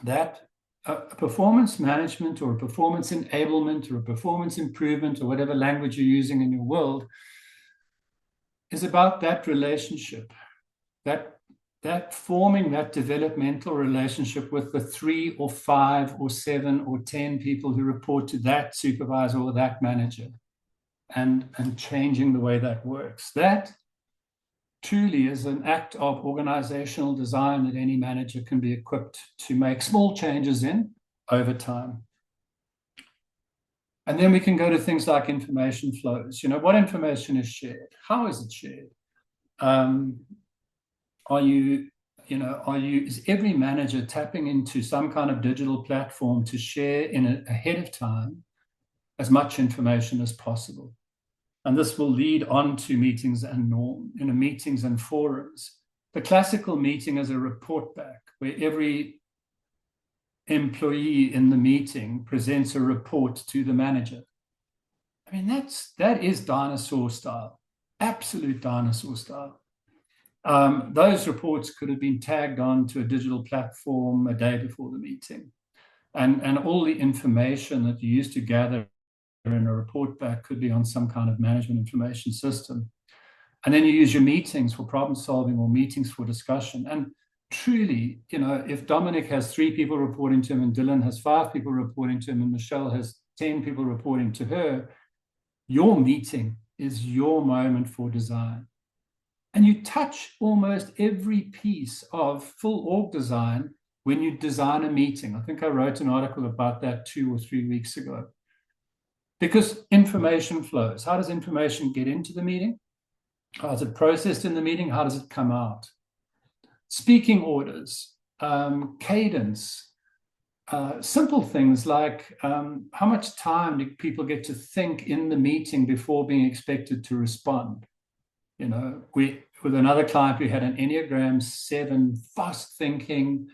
that a performance management or a performance enablement or a performance improvement or whatever language you're using in your world is about that relationship, that forming that developmental relationship with the 3 or 5 or 7 or 10 people who report to that supervisor or that manager, and changing the way that works. That truly is an act of organizational design that any manager can be equipped to make small changes in over time. And then we can go to things like information flows. You know, what information is shared? How is it shared? Is every manager tapping into some kind of digital platform to share ahead of time as much information as possible? And this will lead on to meetings and meetings and forums. The classical meeting is a report back where every employee in the meeting presents a report to the manager. I mean, that is dinosaur style, absolute dinosaur style. Those reports could have been tagged on to a digital platform a day before the meeting. And all the information that you used to gather in a report back could be on some kind of management information system. And then you use your meetings for problem solving or meetings for discussion. And truly, you know, if Dominic has 3 people reporting to him and Dylan has 5 people reporting to him and Michelle has 10 people reporting to her, your meeting is your moment for design. And you touch almost every piece of full org design when you design a meeting. I think I wrote an article about that 2 or 3 weeks ago. Because information flows. How does information get into the meeting? How is it processed in the meeting? How does it come out? Speaking orders, cadence, simple things like how much time do people get to think in the meeting before being expected to respond? You know, with another client, we had an Enneagram 7, fast thinking,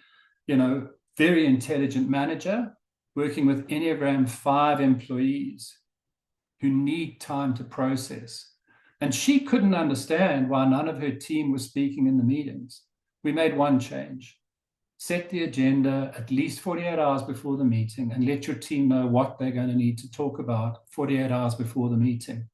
you know, very intelligent manager. working with Enneagram 5 employees who need time to process. And she couldn't understand why none of her team was speaking in the meetings. We made one change. Set the agenda at least 48 hours before the meeting and let your team know what they're going to need to talk about 48 hours before the meeting.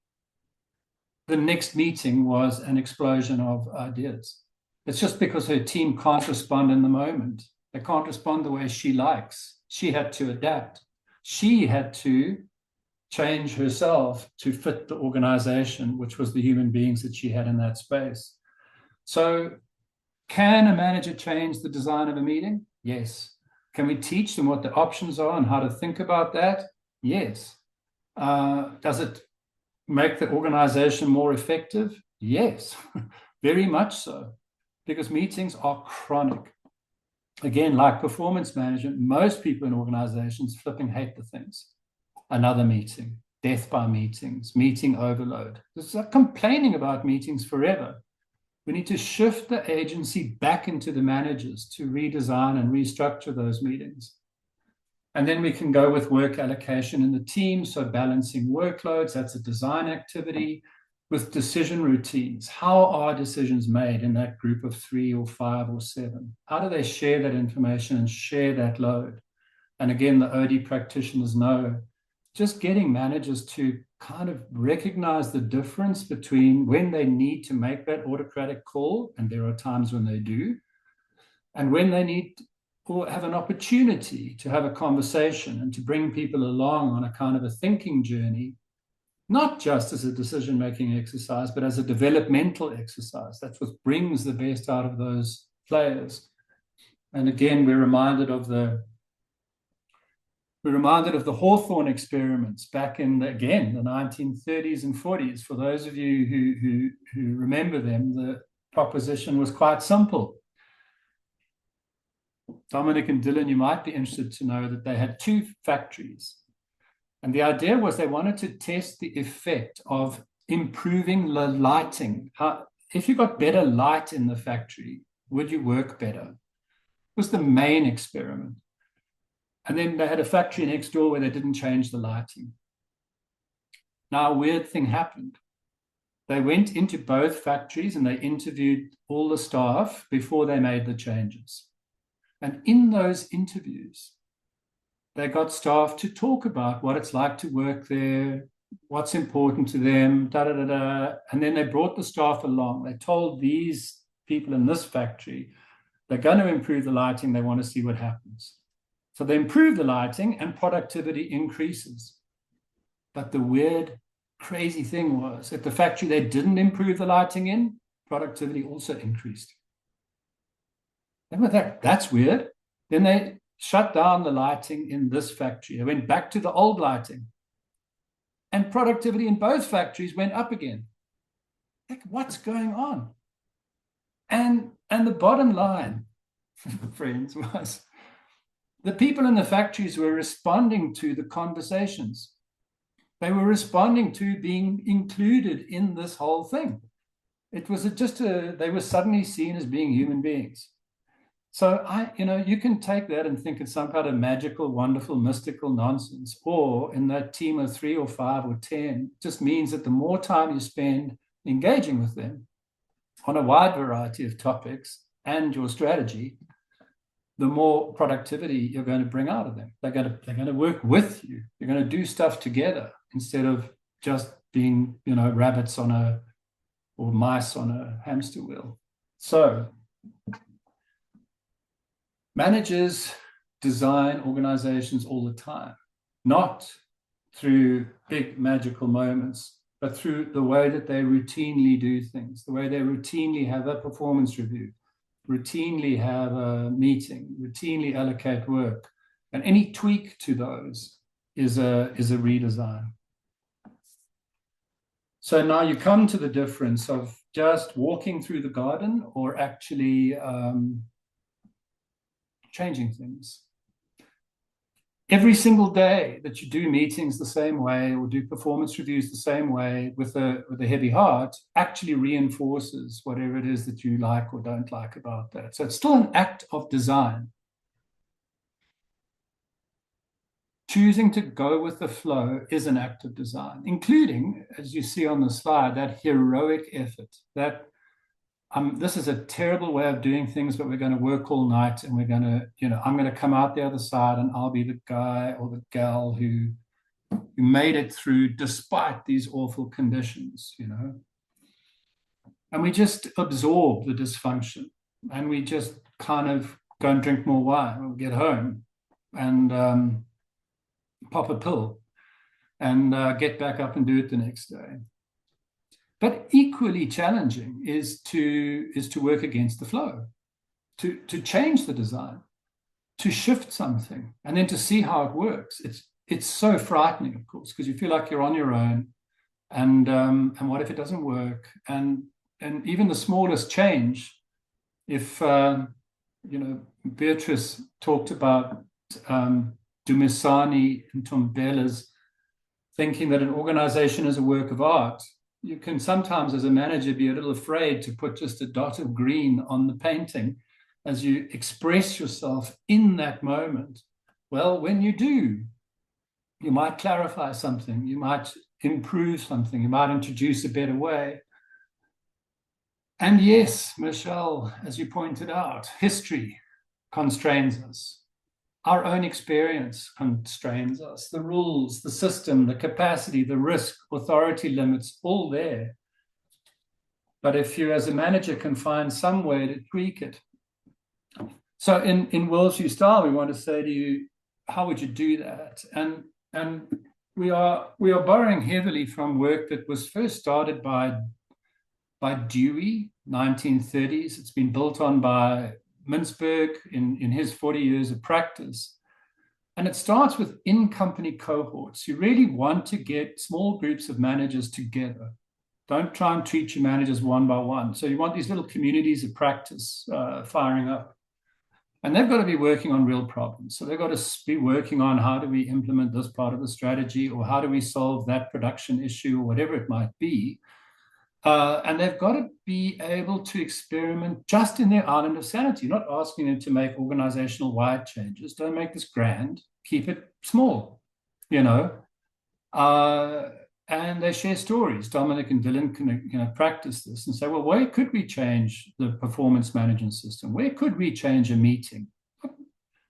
The next meeting was an explosion of ideas. It's just because her team can't respond in the moment. They can't respond the way she likes. She had to adapt. She had to change herself to fit the organization, which was the human beings that she had in that space. So can a manager change the design of a meeting? Yes. Can we teach them what the options are and how to think about that? Yes. Does it make the organization more effective? Yes, very much so, because meetings are chronic. Again, like performance management, most people in organizations flipping hate the things. Another meeting, death by meetings, meeting overload. This is complaining about meetings forever. We need to shift the agency back into the managers to redesign and restructure those meetings. And then we can go with work allocation in the team. So balancing workloads, that's a design activity. With decision routines, how are decisions made in that group of 3 or 5 or 7? How do they share that information and share that load? And again, the OD practitioners know just getting managers to kind of recognize the difference between when they need to make that autocratic call, and there are times when they do, and when they need or have an opportunity to have a conversation and to bring people along on a kind of a thinking journey, not just as a decision-making exercise, but as a developmental exercise. That's what brings the best out of those players. And again, we're reminded of the Hawthorne experiments back in, the 1930s and 40s. For those of you who remember them, the proposition was quite simple. Dominic and Dylan, you might be interested to know that they had 2 factories. And the idea was they wanted to test the effect of improving the lighting. If you got better light in the factory, would you work better? It was the main experiment. And then they had a factory next door where they didn't change the lighting. Now, a weird thing happened. They went into both factories and they interviewed all the staff before they made the changes. And in those interviews, they got staff to talk about what it's like to work there, what's important to them, And then they brought the staff along. They told these people in this factory, they're going to improve the lighting. They want to see what happens. So they improve the lighting and productivity increases. But the weird, crazy thing was at the factory they didn't improve the lighting in, productivity also increased. That's weird. Then they shut down the lighting in this factory. They went back to the old lighting. And productivity in both factories went up again. Like, what's going on? And the bottom line, friends, was the people in the factories were responding to the conversations. They were responding to being included in this whole thing. It was they were suddenly seen as being human beings. So you can take that and think it's some kind of magical, wonderful, mystical nonsense. Or in that team of 3 or 5 or 10, just means that the more time you spend engaging with them on a wide variety of topics and your strategy, the more productivity you're going to bring out of them. They're going to work with you. You're going to do stuff together instead of just being, rabbits or mice on a hamster wheel. So managers design organizations all the time, not through big magical moments, but through the way that they routinely do things, the way they routinely have a performance review, routinely have a meeting, routinely allocate work. And any tweak to those is a redesign. So now you come to the difference of just walking through the garden or actually changing things. Every single day that you do meetings the same way or do performance reviews the same way with a heavy heart actually reinforces whatever it is that you like or don't like about that. So it's still an act of design. choosing to go with the flow is an act of design, including, as you see on the slide, that heroic effort. That this is a terrible way of doing things, but we're going to work all night, and we're going to, I'm going to come out the other side, and I'll be the guy or the gal who made it through despite these awful conditions, And we just absorb the dysfunction, and we just kind of go and drink more wine when we get home, and pop a pill, and get back up and do it the next day. But equally challenging is to work against the flow, to change the design, to shift something, and then to see how it works. It's so frightening, of course, because you feel like you're on your own, and what if it doesn't work? And even the smallest change, if Beatrice talked about Dumisani and Tombela's thinking that an organization is a work of art, you can sometimes, as a manager, be a little afraid to put just a dot of green on the painting as you express yourself in that moment. Well, when you do, you might clarify something, you might improve something, you might introduce a better way. And yes, Michelle, as you pointed out, history constrains us. Our own experience constrains us. The rules, the system, the capacity, the risk, authority limits, all there. But if you as a manager can find some way to tweak it. So in WorldsView style, we want to say to you, how would you do that? And we are borrowing heavily from work that was first started by Dewey, 1930s. It's been built on by Mintzberg in his 40 years of practice. And it starts with in-company cohorts. You really want to get small groups of managers together. Don't try and treat your managers one by one. So you want these little communities of practice firing up. And they've got to be working on real problems. So they've got to be working on how do we implement this part of the strategy, or how do we solve that production issue, or whatever it might be. And they've got to be able to experiment just in their island of sanity, not asking them to make organizational wide changes. Don't make this grand, keep it small, and they share stories. Dominic and Dylan can practice this and say, well, where could we change the performance management system? Where could we change a meeting?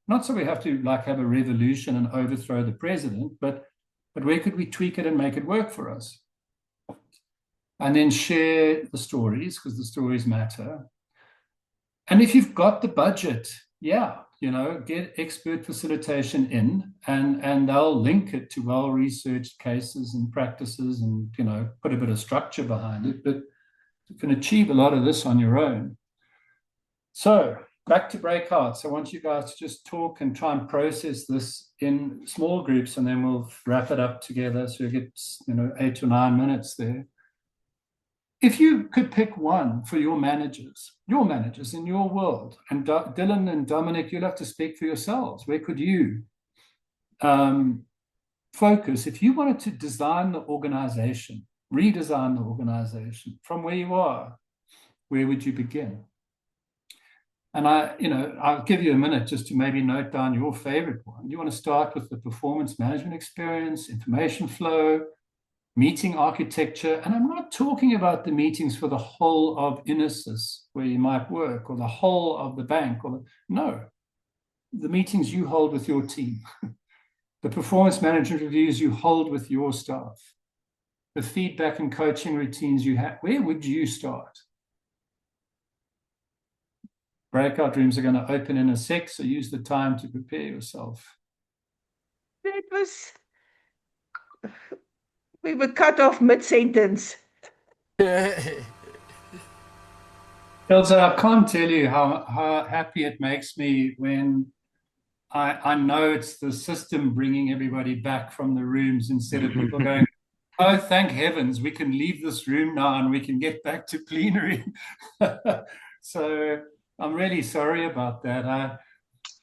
Not so we have to have a revolution and overthrow the president, but where could we tweak it and make it work for us? And then share the stories, because the stories matter. And if you've got the budget, get expert facilitation in, and they'll link it to well-researched cases and practices, and put a bit of structure behind it. But you can achieve a lot of this on your own. So back to breakouts. I want you guys to just talk and try and process this in small groups, and then we'll wrap it up together. So you get 8 or 9 minutes there. If you could pick one for your managers in your world, and Dylan and Dominic, you'll have to speak for yourselves. Where could you focus if you wanted to design the organization, redesign the organization from where you are? Where would you begin? And I'll give you a minute just to maybe note down your favorite one. You want to start with the performance management experience, information flow, meeting architecture. And I'm not talking about the meetings for the whole of Inesis where you might work, or the whole of the bank. No, the meetings you hold with your team, the performance management reviews you hold with your staff, the feedback and coaching routines you have. Where would you start? Breakout rooms are going to open in a sec, so use the time to prepare yourself. We were cut off mid-sentence. Elsa, I can't tell you how happy it makes me when I know it's the system bringing everybody back from the rooms, instead of people going, oh, thank heavens, we can leave this room now and we can get back to plenary. So I'm really sorry about that.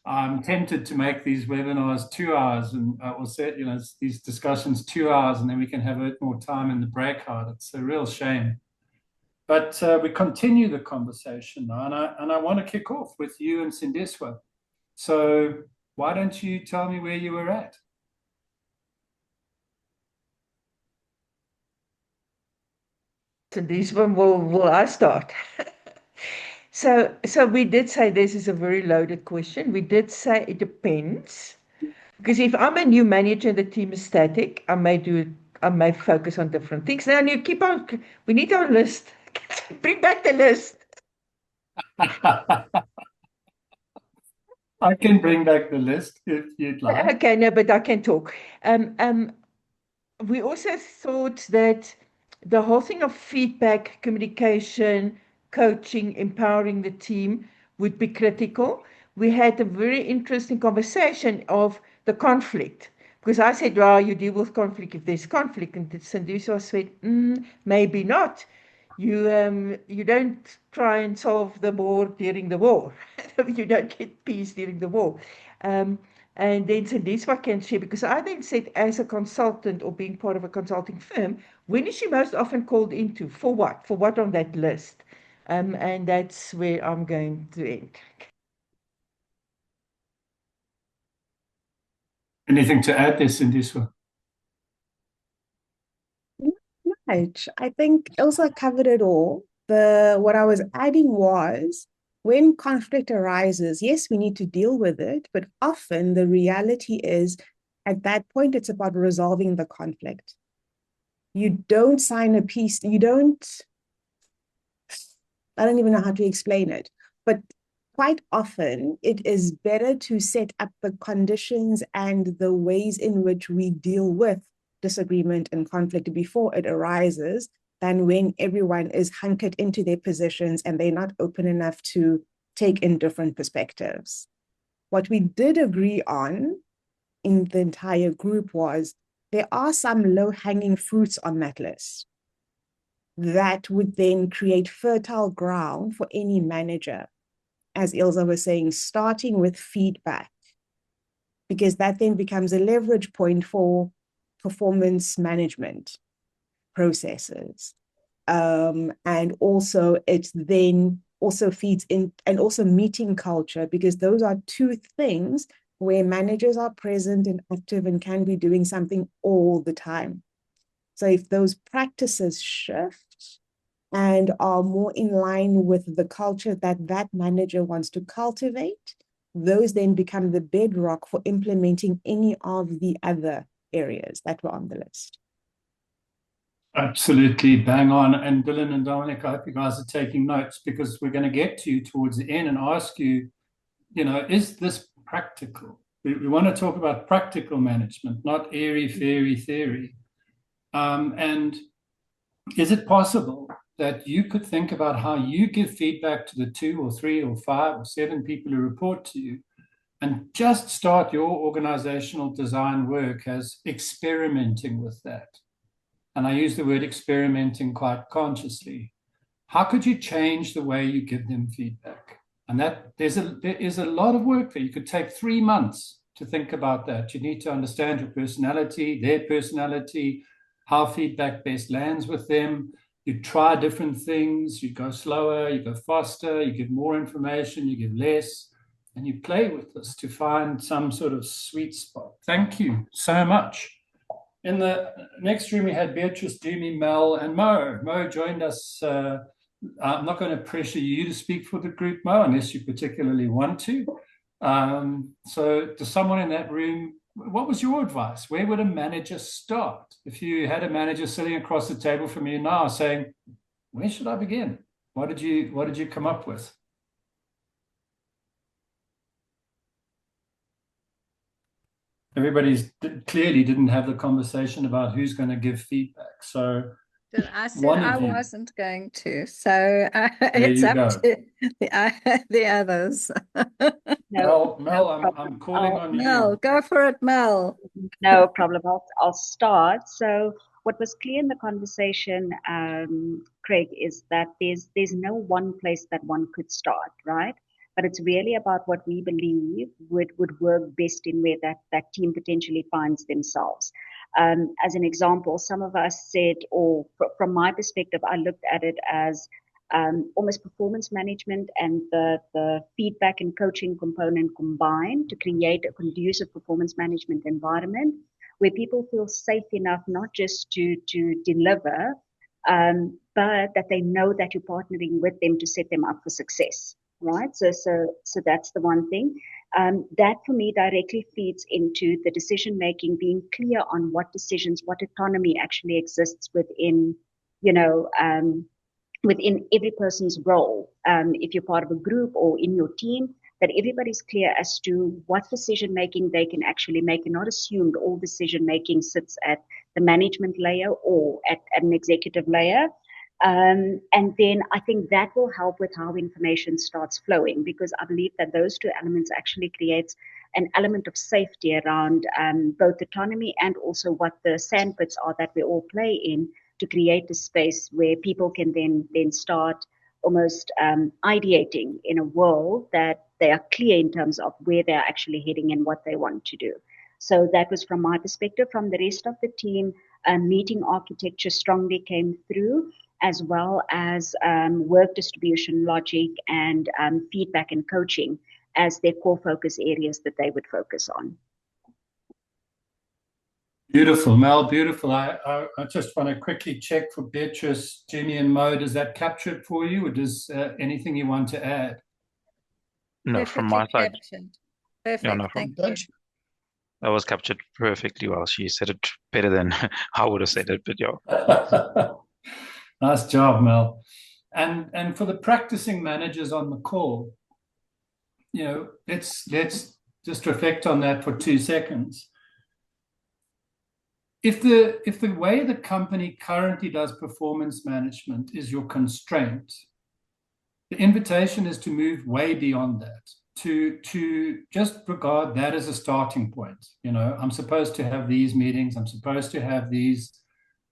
I'm tempted to make these webinars 2 hours, and I will say, these discussions 2 hours, and then we can have a bit more time in the breakout. It's a real shame. But we continue the conversation now, and I want to kick off with you and Sindeswa. So why don't you tell me where you were at? So this one will I start? So we did say this is a very loaded question. We did say it depends. Because if I'm a new manager and the team is static, I may focus on different things. Now you keep on, we need our list. Bring back the list. I can bring back the list if you'd like. Okay, no, but I can talk. We also thought that the whole thing of feedback, communication, coaching, empowering the team would be critical. We had a very interesting conversation of the conflict. Because I said, well, you deal with conflict if there's conflict. And Sandusa said, maybe not. You don't try and solve the war during the war. You don't get peace during the war. And then Sandiswa can share, because I then said, as a consultant or being part of a consulting firm, when is she most often called into? For what? For what on that list? And that's where I'm going to end. Anything to add this in this one? Right. I think Ilse covered it all. What I was adding was when conflict arises, yes, we need to deal with it, but often the reality is at that point, it's about resolving the conflict. You don't sign a peace, I don't even know how to explain it, but quite often it is better to set up the conditions and the ways in which we deal with disagreement and conflict before it arises than when everyone is hunkered into their positions and they're not open enough to take in different perspectives. What we did agree on in the entire group was there are some low-hanging fruits on that list that would then create fertile ground for any manager, as Ilse was saying, starting with feedback, because that then becomes a leverage point for performance management processes. And also it then also feeds in, and also meeting culture, because those are two things where managers are present and active and can be doing something all the time. So if those practices shift and are more in line with the culture that that manager wants to cultivate, those then become the bedrock for implementing any of the other areas that were on the list. Absolutely bang on. And Dylan and Dominic, I hope you guys are taking notes, because we're going to get to you towards the end and ask you, is this practical? We want to talk about practical management, not airy-fairy theory. And is it possible that you could think about how you give feedback to the 2 or 3 or 5 or 7 people who report to you, and just start your organizational design work as experimenting with that? And I use the word experimenting quite consciously. How could you change the way you give them feedback? And that there is a lot of work there. You could take 3 months to think about that. You need to understand your personality, their personality, how feedback best lands with them. You try different things. You go slower, you go faster, you give more information, you give less, and you play with this to find some sort of sweet spot. Thank you so much. In the next room, we had Beatrice, Dumi, Mel, and Mo. Mo joined us. I'm not going to pressure you to speak for the group, Mo, unless you particularly want to. So to someone in that room, what was your advice? Where would a manager start? If you had a manager sitting across the table from you now saying, where should I begin? What did you come up with? Everybody's clearly didn't have the conversation about who's going to give feedback. So I said I wasn't going to. So it's you up go. to the others. No, Mel, I'm calling on you. Mel, go for it, Mel. No problem. I'll start. So what was clear in the conversation, Craig, is that there's no one place that one could start, right? But it's really about what we believe would work best in where that team potentially finds themselves. As an example, some of us said, or from my perspective, I looked at it as almost performance management and the feedback and coaching component combined to create a conducive performance management environment where people feel safe enough not just to deliver, but that they know that you're partnering with them to set them up for success, right? So that's the one thing. That for me directly feeds into the decision making, being clear on what decisions, what autonomy actually exists within, within every person's role. If you're part of a group or in your team, that everybody's clear as to what decision making they can actually make, and not assume that all decision making sits at the management layer or at an executive layer. And then I think that will help with how information starts flowing, because I believe that those two elements actually creates an element of safety around both autonomy and also what the sandpits are that we all play in, to create a space where people can then start almost ideating in a world that they are clear in terms of where they're actually heading and what they want to do. So that was from my perspective. From the rest of the team, meeting architecture strongly came through, as well as work distribution logic and feedback and coaching as their core focus areas that they would focus on. Beautiful, Mel, beautiful. I just want to quickly check for Beatrice, Jenny, and Mo. Does that capture it for you, or does anything you want to add? No, from my side. Captured. Perfect. Yeah, no, Thank you. that was captured perfectly well. She said it better than I would have said it, but yeah. Nice job, Mel. And for the practicing managers on the call, let's just reflect on that for 2 seconds. If the way the company currently does performance management is your constraint, the invitation is to move way beyond that, to just regard that as a starting point. I'm supposed to have these meetings, I'm supposed to have these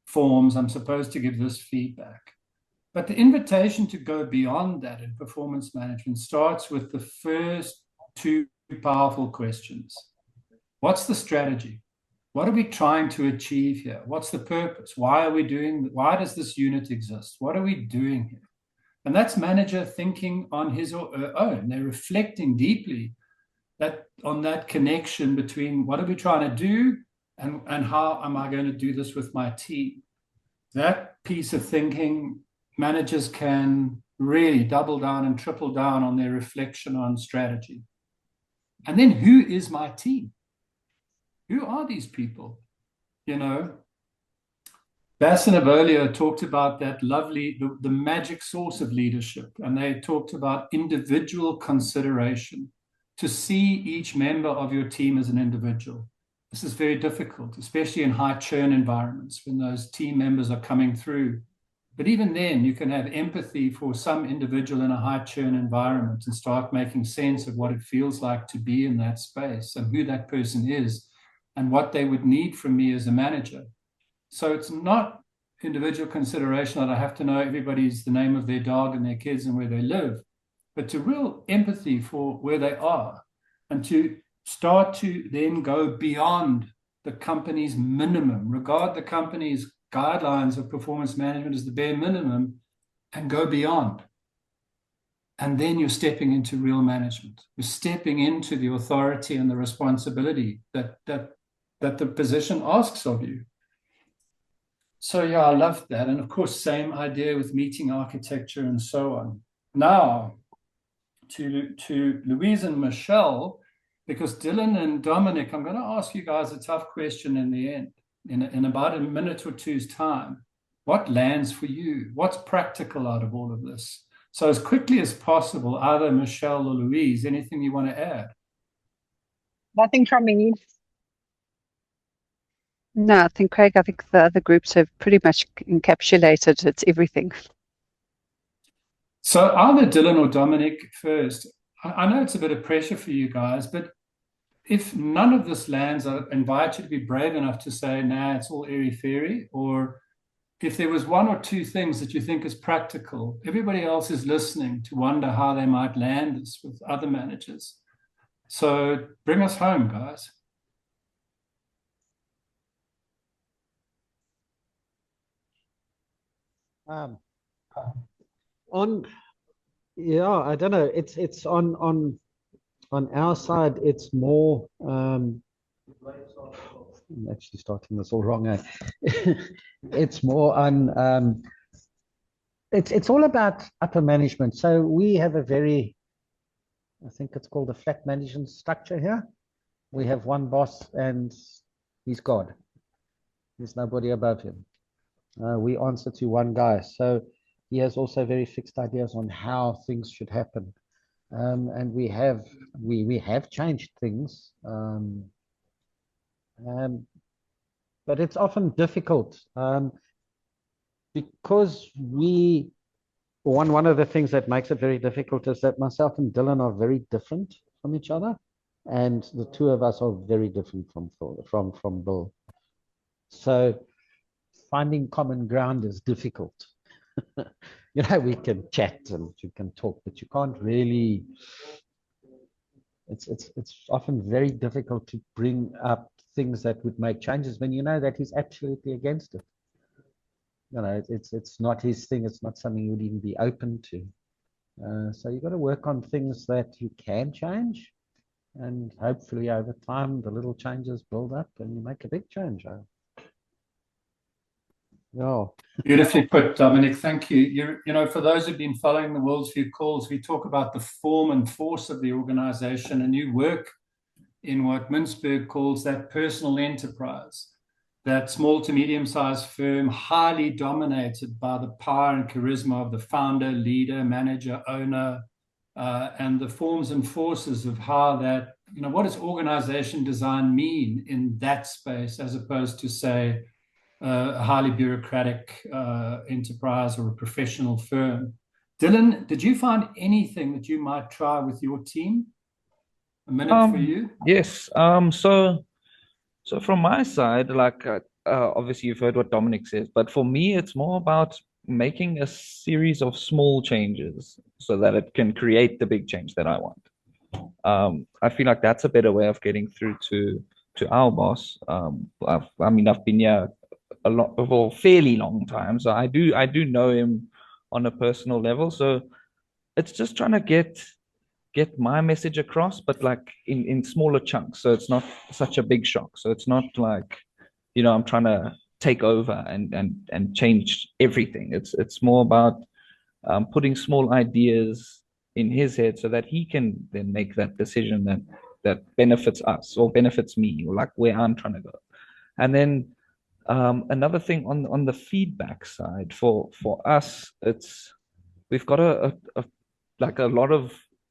forms, I'm supposed to give this feedback. But the invitation to go beyond that in performance management starts with the first 2 powerful questions. What's the strategy? What are we trying to achieve here? What's the purpose? Why does this unit exist? What are we doing here? And that's manager thinking on his or her own. They're reflecting deeply on that connection between what are we trying to do and how am I going to do this with my team? That piece of thinking, managers can really double down and triple down on their reflection on strategy. And then, who is my team? Who are these people? Bass and Avolio talked about that the magic source of leadership, and they talked about individual consideration, to see each member of your team as an individual. This is very difficult, especially in high churn environments when those team members are coming through. But even then, you can have empathy for some individual in a high churn environment and start making sense of what it feels like to be in that space and who that person is and what they would need from me as a manager. So it's not individual consideration that I have to know everybody's the name of their dog and their kids and where they live, but to real empathy for where they are, and to start to then go beyond the company's minimum, regard the company's guidelines of performance management as the bare minimum, and go beyond. And then you're stepping into real management. You're stepping into the authority and the responsibility that the position asks of you. So yeah, I love that. And of course, same idea with meeting architecture and so on. Now, to Louise and Michelle, because Dylan and Dominic, I'm going to ask you guys a tough question in the end, in about a minute or two's time. What lands for you? What's practical out of all of this? So as quickly as possible, either Michelle or Louise, anything you want to add? Nothing from me. No, I think, Craig, the other groups have pretty much encapsulated it's everything. So either Dylan or Dominic first. I know it's a bit of pressure for you guys, but if none of this lands, I invite you to be brave enough to say, nah, it's all airy-fairy. Or if there was 1 or 2 things that you think is practical, everybody else is listening to wonder how they might land this with other managers. So bring us home, guys. I don't know. It's on our side. It's more. I'm actually starting this all wrong. It's more on it's all about upper management. So we have a very, I think it's called a flat management structure here. We have one boss and he's God. There's nobody above him. We answer to one guy. So he has also very fixed ideas on how things should happen. And we have changed things. But it's often difficult because one of the things that makes it very difficult is that myself and Dylan are very different from each other, and the two of us are very different from Bill. So finding common ground is difficult. You know, we can chat and you can talk, but you can't really. It's often very difficult to bring up things that would make changes when you know that he's absolutely against it. You know, it's not his thing. It's not something he would even be open to. So you've got to work on things that you can change, and hopefully over time the little changes build up and you make a big change. Yeah. Beautifully put, Dominic. Thank you. You know, for those who've been following the WorldsView calls, we talk about the form and force of the organization, and you work in what Mintzberg calls that personal enterprise, that small to medium-sized firm, highly dominated by the power and charisma of the founder, leader, manager, owner, and the forms and forces of how that, you know, what does organization design mean in that space, as opposed to, say, a highly bureaucratic enterprise or a professional firm. Dylan, did you find anything that you might try with your team? A minute for you. Yes. So from my side, like obviously you've heard what Dominic says, but for me, it's more about making a series of small changes so that it can create the big change that I want. I feel like that's a better way of getting through to our boss. I mean, I've been here for a fairly long time, so I do know him on a personal level. So it's just trying to get my message across, but like in smaller chunks, so it's not such a big shock. So it's not like, you know, I'm trying to take over and change everything. It's more about putting small ideas in his head so that he can then make that decision that benefits us or benefits me, or like where I'm trying to go. And then another thing on the feedback side for us, we've got a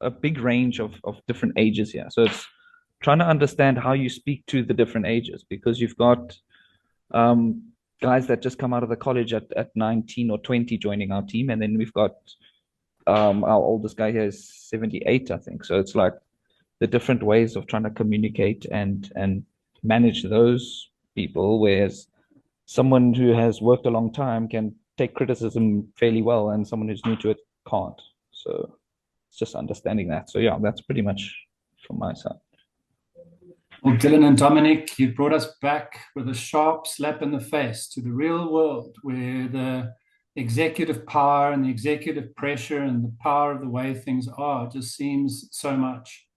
big range of different ages here. So it's trying to understand how you speak to the different ages, because you've got guys that just come out of the college at 19 or 20 joining our team, and then we've got our oldest guy here is 78, I think. So it's like the different ways of trying to communicate and manage those people, whereas someone who has worked a long time can take criticism fairly well, and someone who's new to it can't. So it's just understanding that. So yeah, that's pretty much from my side. Well, Dylan and Dominic, you brought us back with a sharp slap in the face to the real world, where the executive power and the executive pressure and the power of the way things are just seems so much.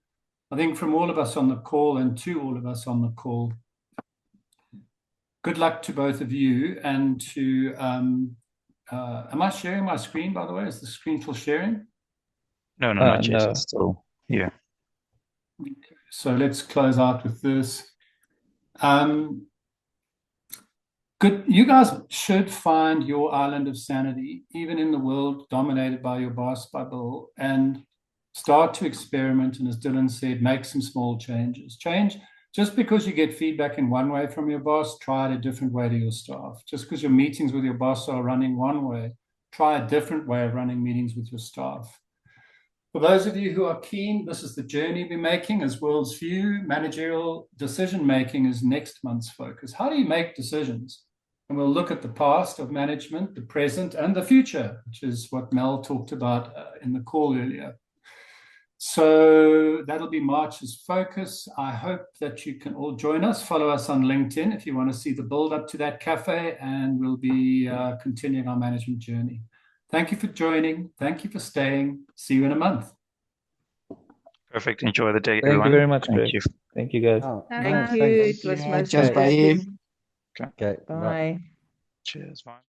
I think from all of us on the call, and to all of us on the call, good luck to both of you. And to, am I sharing my screen, by the way? Is the screen still sharing? No, not yet. No. It's still, yeah. So let's close out with this. Good. You guys should find your island of sanity, even in the world dominated by your boss, by Bill, and start to experiment. And as Dylan said, make some small changes. Change. Just because you get feedback in one way from your boss, try it a different way to your staff. Just because your meetings with your boss are running one way, try a different way of running meetings with your staff. For those of you who are keen, this is the journey we're making as WorldsView. Managerial decision-making is next month's focus. How do you make decisions? And we'll look at the past of management, the present, and the future, which is what Mel talked about in the call earlier. So that'll be March's focus. I hope that you can all join us. Follow us on LinkedIn if you want to see the build up to that cafe, and we'll be continuing our management journey. Thank you for joining. Thank you for staying. See you in a month. Perfect. Enjoy the day, Thank everyone. you very much, Thank Greg. you. Thank you, guys. Thank you. It was most Just bye. interesting. Okay. Bye. Cheers. Bye.